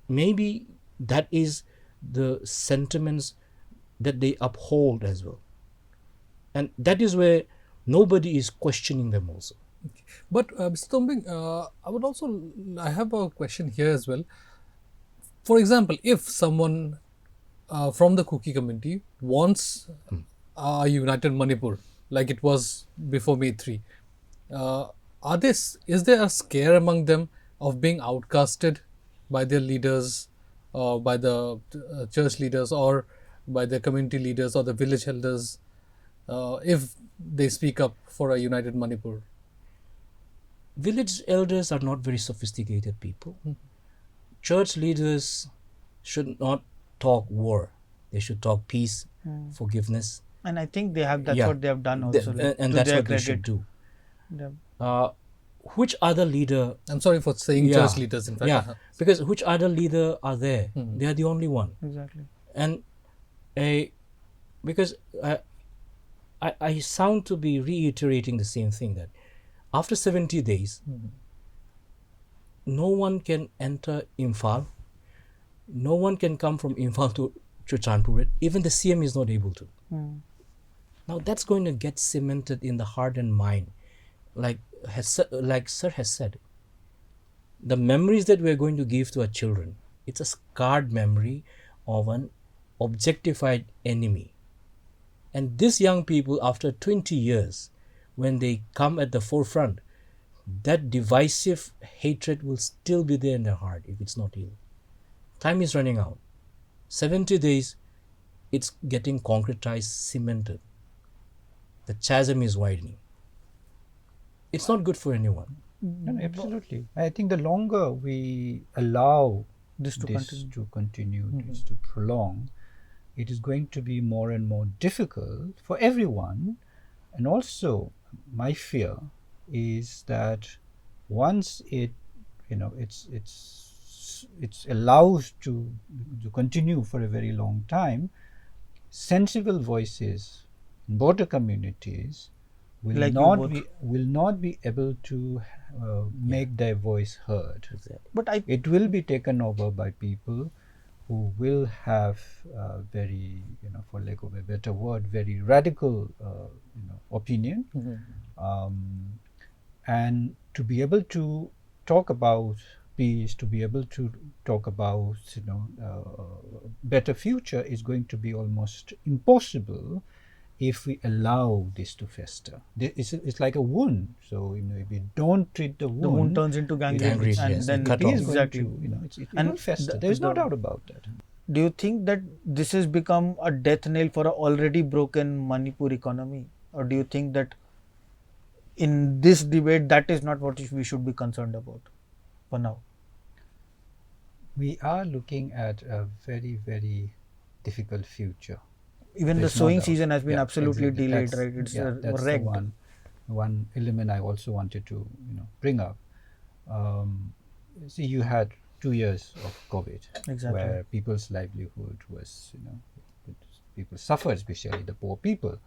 maybe that is the sentiments that they uphold as well. And that is where nobody is questioning them also. But Mr. Tombing, I have a question here as well. For example, if someone from the Kuki community wants a united Manipur, like it was before Meitei, is there a scare among them of being outcasted by their leaders, by the church leaders, or by the community leaders or the village elders, if they speak up for a united Manipur? Village elders are not very sophisticated people. Church leaders should not talk war. They should talk peace, forgiveness. And I think they have. That's what they have done also. And that's what they should do. Which other leader? I'm sorry for saying church leaders, in fact. Yeah, because which other leader are there? They are the only one. Exactly. And because I sound to be reiterating the same thing, that after 70 days, no one can enter Imphal. No one can come from Imphal to Chuchanpur. Even the CM is not able to. Now that's going to get cemented in the heart and mind. Like Sir has said, the memories that we are going to give to our children, it's a scarred memory of an objectified enemy. And these young people, after 20 years, when they come at the forefront, that divisive hatred will still be there in their heart if it's not healed. Time is running out. 70 days, it's getting concretized, cemented. The chasm is widening. It's not good for anyone. No, absolutely. I think the longer we allow this to continue, this to prolong, it is going to be more and more difficult for everyone. And also, my fear is that once it's allowed to continue for a very long time, sensible voices in border communities will not be able to make their voice heard. But it will be taken over by people who will have very, for lack of a better word, very radical, opinion, and to be able to talk about peace, to be able to talk about better future is going to be almost impossible if we allow this to fester. It's like a wound. So if we don't treat the The wound turns into gangrene, Gangrene, and yes, then cut it is off. going exactly. to it And will fester. the- There is no the- doubt about that. Do you think that this has become a death nail for a already broken Manipur economy, or do you think that in this debate that is not what we should be concerned about for now? We are looking at a very, very difficult future. Even There's the no sowing doubt. season has been Yeah, absolutely exactly. delayed, That's- right? It's that's the wrecked. one element I also wanted to bring up. See, you had 2 years of COVID, Exactly. where people's livelihood was people suffered, especially the poor people,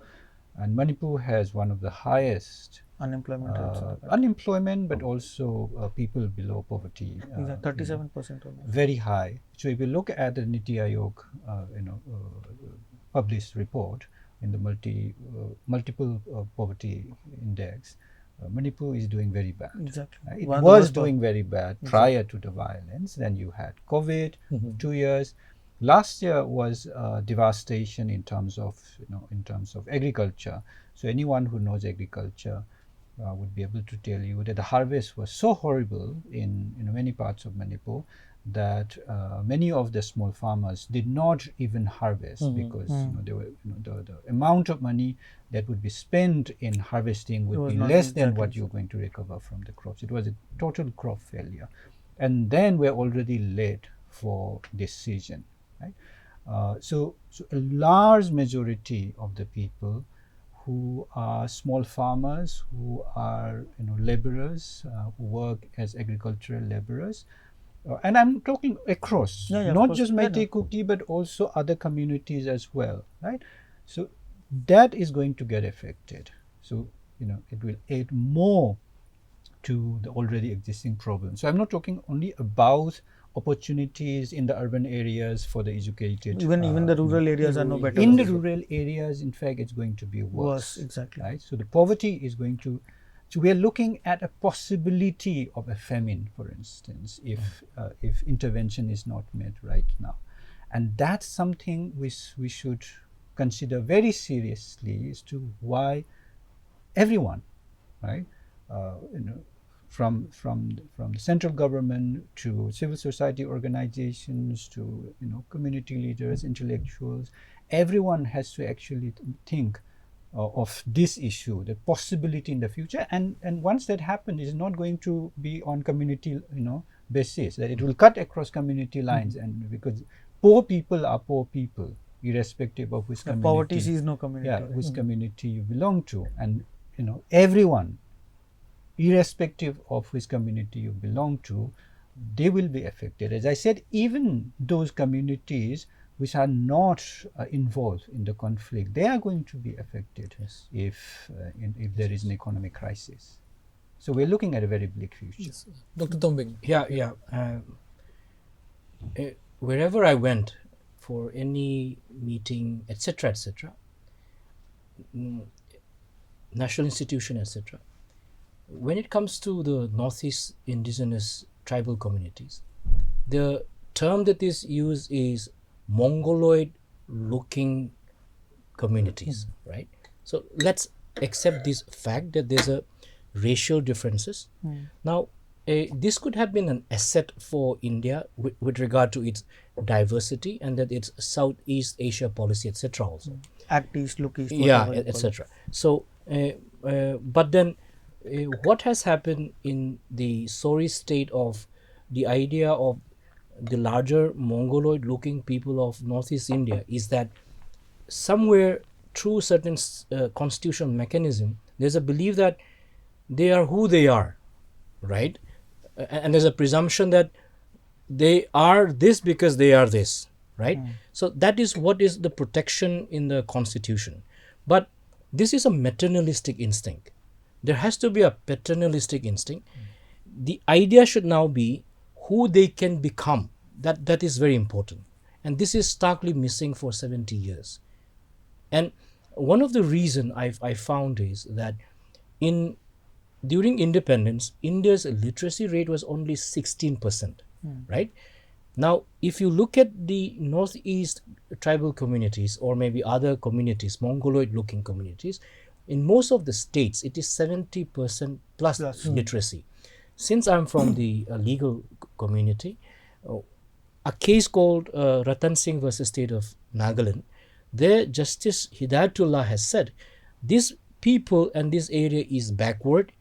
and Manipur has one of the highest Unemployment rates. unemployment, but also people below poverty. 37% almost. Very high. So if you look at the Niti Aayog, published report in the multiple poverty index, Manipur is doing very bad. Exactly. It One of the was worst doing very bad prior to the violence. Then you had COVID, Mhm. 2 years. Last year was devastation in terms of agriculture. So anyone who knows agriculture would be able to tell you that the harvest was so horrible in many parts of Manipur that many of the small farmers did not even harvest because they were the amount of money that would be spent in harvesting would was be not less than exactly what you're going to recover from the crops. It was a total crop failure, and then we're already late for this season, right? So a large majority of the people who are small farmers, who are laborers, who work as agricultural laborers, and I'm talking across, Yeah, of not course. just Yeah, Meitei Kuki, but also other communities as well, right? So that is going to get affected. So it will add more to the already existing problem. So I'm not talking only about opportunities in the urban areas for the educated. Even the rural areas are no better. In the rural areas, in fact, it's going to be worse. Exactly. Right? So the poverty is going to. So we are looking at a possibility of a famine, for instance, if intervention is not made right now, and that's something which we should consider very seriously as to why everyone, right, from the central government to civil society organizations to community leaders, intellectuals, everyone has to actually think of this issue, the possibility in the future, and once that happens, it's not going to be on community basis, that it will cut across community lines, and because poor people are poor people, irrespective of which community. Poverty sees no community. Yeah, which community you belong to, and everyone, irrespective of which community you belong to, they will be affected. As I said, even those communities which are not involved in the conflict, they are going to be affected if there is an economic crisis. So we're looking at a very bleak future. Yes. Dr. Tombing. Yeah. Wherever I went for any meeting, etc., national institution, etc., when it comes to the Northeast indigenous tribal communities, the term that is used is Mongoloid looking communities, right? So let's accept this fact that there's a racial differences. Now, this could have been an asset for India with regard to its diversity and that its Southeast Asia policy, etc. also. Act East, look East, Yeah, whatever you call it. etc. So, but then what has happened in the sorry state of the idea of the larger Mongoloid looking people of Northeast India is that somewhere through certain constitutional mechanism, there's a belief that they are who they are, right? And there's a presumption that they are this because they are this, right? So that is what is the protection in the constitution. But this is a maternalistic instinct. There has to be a paternalistic instinct. The idea should now be who they can become. That is very important. And this is starkly missing for 70 years. And one of the reasons I found is that in during independence, India's literacy rate was only 16%, right? Now, if you look at the northeast tribal communities or maybe other communities, Mongoloid-looking communities, in most of the states, it is 70% plus literacy. Since I'm from the legal community, a case called Ratan Singh versus State of Nagaland, there Justice Hidayatullah has said, this people and this area is backward,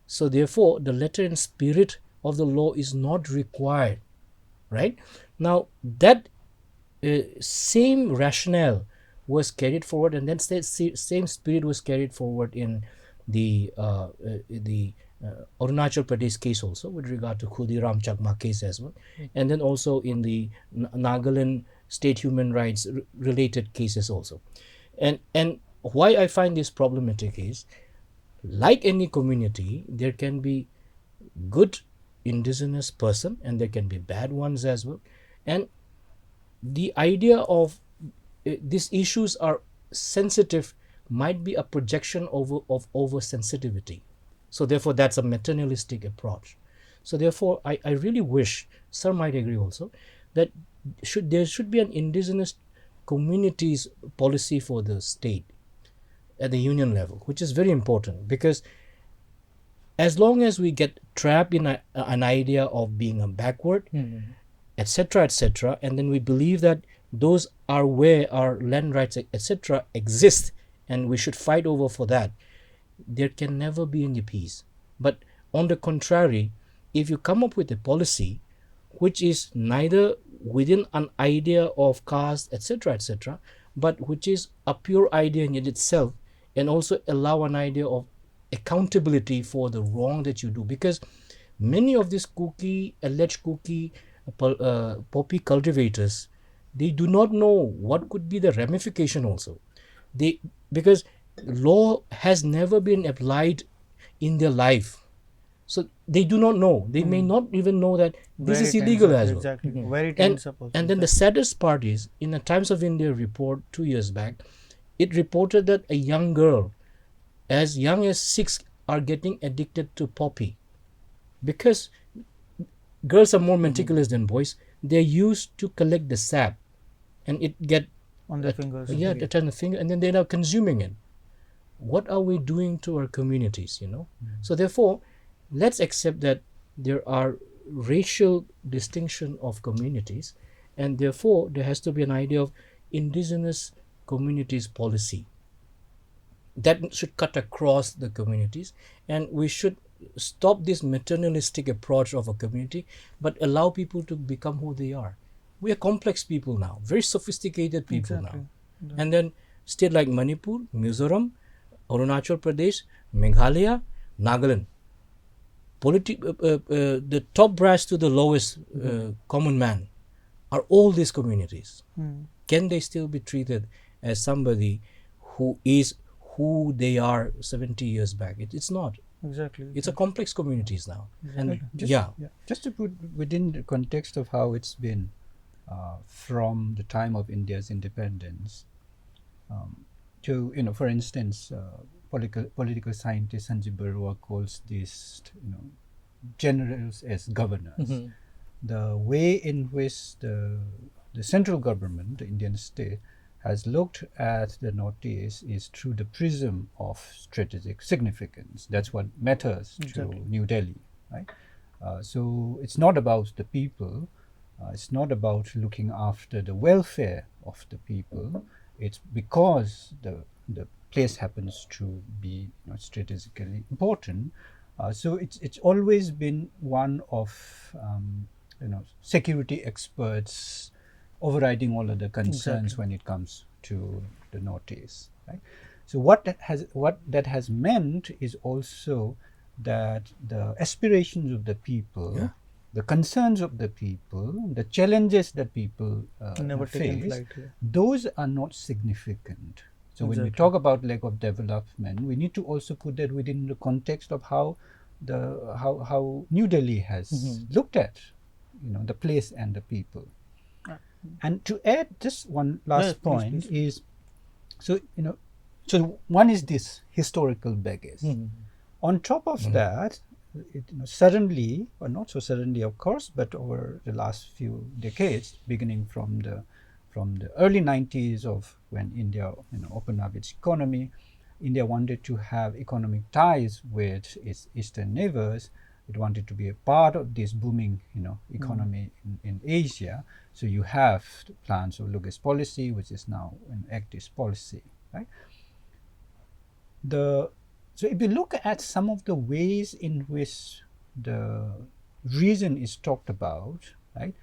so therefore the letter and spirit of the law is not required, right? Now that same rationale was carried forward, and then same spirit was carried forward in the Arunachal Pradesh case also, with regard to Khudiram Chakma case as well, and then also in the Nagaland state human rights related cases also. And why I find this problematic is, like any community, there can be good indigenous person and there can be bad ones as well, and the idea of these issues are sensitive might be a projection of oversensitivity. So therefore that's a maternalistic approach. So therefore I really wish, sir might agree also, that there should be an indigenous communities policy for the state at the union level, which is very important, because as long as we get trapped in an idea of being a backward, etc., and then we believe that those are where our land rights, etc., exist, and we should fight over for that, there can never be any peace. But on the contrary, if you come up with a policy which is neither within an idea of caste, etc., but which is a pure idea in itself, and also allow an idea of accountability for the wrong that you do, because many of these alleged Kuki poppy cultivators, they do not know what could be the ramification also. Because law has never been applied in their life, so they do not know. They may not even know that this is illegal as well. Exactly. Where it ends up also. And then the saddest part is, in a Times of India report 2 years back, it reported that a young girl as young as 6 are getting addicted to poppy, because girls are more meticulous than boys. They're used to collect the sap and it get on their fingers. Yeah, on the finger, and then they're now consuming it. What are we doing to our communities, So therefore, let's accept that there are racial distinction of communities, and therefore there has to be an idea of indigenous communities policy that should cut across the communities, and we should stop this maternalistic approach of a community, but allow people to become who they are. We are complex people now, very sophisticated people now. And then state like Manipur, Mizoram, Arunachal Pradesh, Meghalaya, Nagaland, the top brass to the lowest common man are all these communities. Can they still be treated as somebody who is who they are 70 years back? It's not. Exactly. It's a complex communities now. Exactly. And just to put within the context of how it's been from the time of India's independence, to for instance, political scientist Sanjeev Barua calls these generals as governors. The way in which the central government, the Indian state, has looked at the Northeast is through the prism of strategic significance. That's what matters to New Delhi, right? So it's not about the people. It's not about looking after the welfare of the people. It's because the place happens to be strategically important. So it's always been one of security experts overriding all of the concerns when it comes to the Northeast, right? So what that has meant is also that the aspirations of the people, the concerns of the people, the challenges that people face, those are not significant. So when we talk about lack of development, we need to also put that within the context of how New Delhi has looked at the place and the people. And to add just one last point is, so one is this historical baggage. On top of that, suddenly, or not so suddenly, of course, but over the last few decades, beginning from the early 90s of when India opened up its economy, India wanted to have economic ties with its eastern neighbors. It wanted to be a part of this booming economy in Asia. So you have plans of Lugas policy, which is now an Act East policy, right? So if you look at some of the ways in which the region is talked about, right?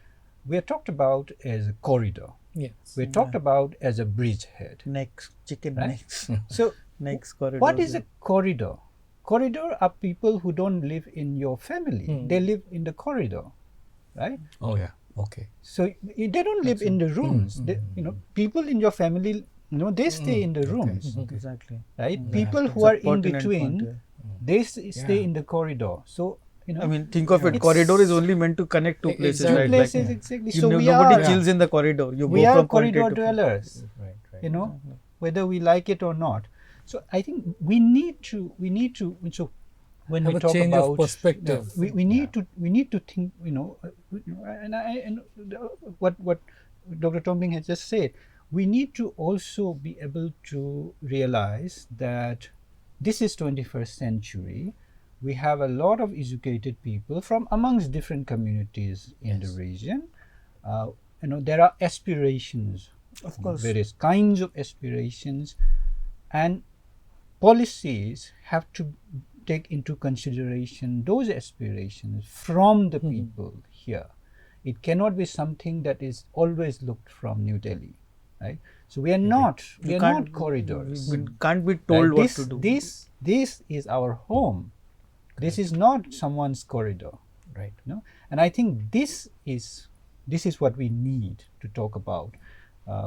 We are talked about as a corridor. Yes. We're talked about as a bridgehead. Necks, chicken Right? necks. So Necks corridor. what is a corridor? Corridor are people who don't live in your family. They live in the corridor, right? Oh yeah. Okay. So they don't live in the rooms. People in your family, they stay in the rooms, Exactly. right? Yeah. People who It's a are in pertinent between, point, they stay Yeah. in the corridor. So I mean, think of it. It's- Corridor is only meant to connect two places, Exactly. right? places, Like, exactly. you So know, we nobody are chills in the corridor. You we go are from point A corridor to point. dwellers, Right. whether we like it or not. So I think we need to. So when Have we a talk change about of perspective. we need to think. And what Dr. Tombing has just said. We need to also be able to realize that this is 21st century. We have a lot of educated people from amongst different communities in the region. There are aspirations, Of course. various kinds of aspirations, and policies have to take into consideration those aspirations from the people here. It cannot be something that is always looked from New Delhi, right? So we are not corridors. We can't be told Right? what to do. This is our home. This is not someone's corridor. Right. And I think this is what we need to talk about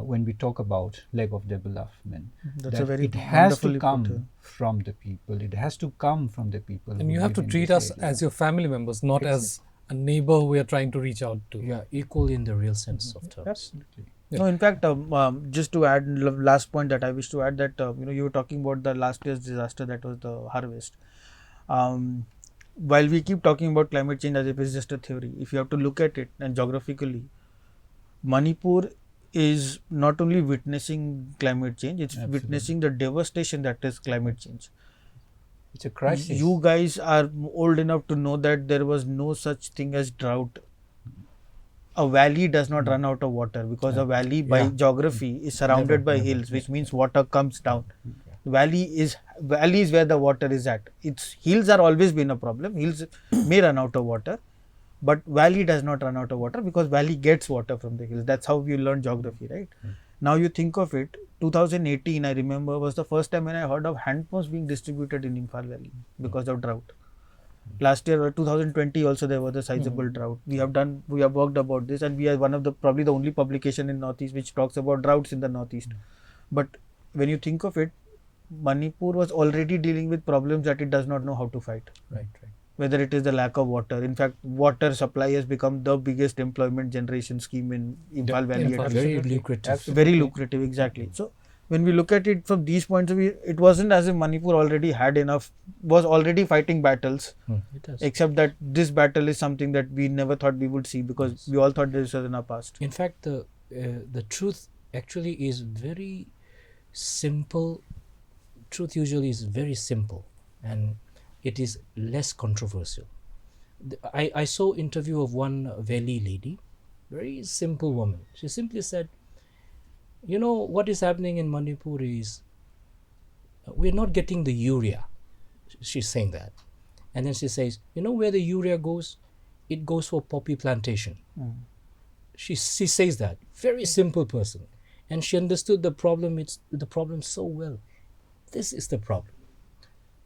when we talk about leg of development. That's That a very it has to wonderfully put, come from the people. It has to come from the people. And who you have live to in treat this us area. as your family members, not as a neighbor we are trying to reach out to. Yeah. Equal in the real sense of terms. Absolutely. Yeah. No, in fact, just to add, last point that I wish to add that you were talking about the last year's disaster, that was the harvest. While we keep talking about climate change as if it's just a theory, if you have to look at it and geographically, Manipur is not only witnessing climate change, it's Absolutely. witnessing the devastation that is climate change. It's a crisis. You guys are old enough to know that there was no such thing as drought. A valley does not run out of water because a valley by Yeah. geography is surrounded by hills, which means water comes down. Valley is where the water is at. Its hills are always been a problem. Hills may run out of water, but valley does not run out of water because valley gets water from the hills. That's how we learn geography, right? Now you think of it, 2018 I remember was the first time when I heard of hand pumps being distributed in Imphal Valley because of drought. Last year, 2020, also there was a sizable drought. We have worked about this, and we are one of probably the only publication in Northeast which talks about droughts in the Northeast. But when you think of it, Manipur was already dealing with problems that it does not know how to fight. Right. Whether it is the lack of water. In fact, water supply has become the biggest employment generation scheme in Imphal Valley. Imphal. Very lucrative. Very lucrative, exactly. So when we look at it from these points of view, it wasn't as if Manipur already had enough, was already fighting battles, It does. except that this battle is something that we never thought we would see because we all thought this was in our past. In fact, the truth actually is very simple. Truth usually is very simple, and it is less controversial. I saw interview of one Valley lady, very simple woman. She simply said, what is happening in Manipur is we're not getting the urea. She's saying that. And then she says, where the urea goes? It goes for poppy plantation. She says that. Very simple person. And she understood the problem so well. This is the problem.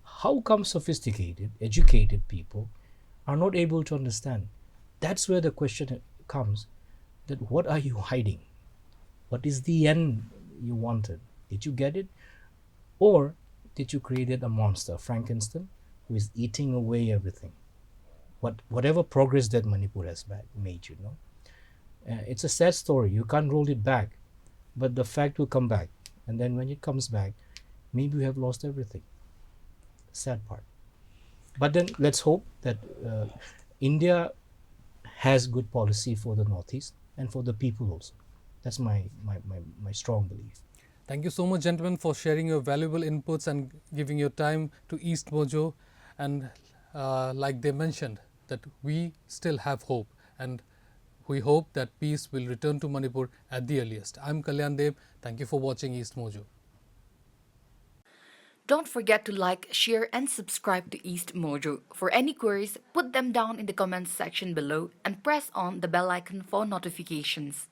How come sophisticated, educated people are not able to understand? That's where the question comes, that what are you hiding? What is the end you wanted? Did you get it? Or did you create a monster, Frankenstein, who is eating away everything? Whatever progress that Manipur has made, it's a sad story. You can't roll it back, but the fact will come back. And then when it comes back, maybe we have lost everything. Sad part. But then let's hope that India has good policy for the Northeast and for the people also. That's my strong belief. Thank you so much, gentlemen, for sharing your valuable inputs and giving your time to EastMojo. And like they mentioned, that we still have hope, and we hope that peace will return to Manipur at the earliest. I'm Kalyan Dev. Thank you for watching EastMojo. Don't forget to like, share, and subscribe to EastMojo. For any queries, put them down in the comments section below and press on the bell icon for notifications.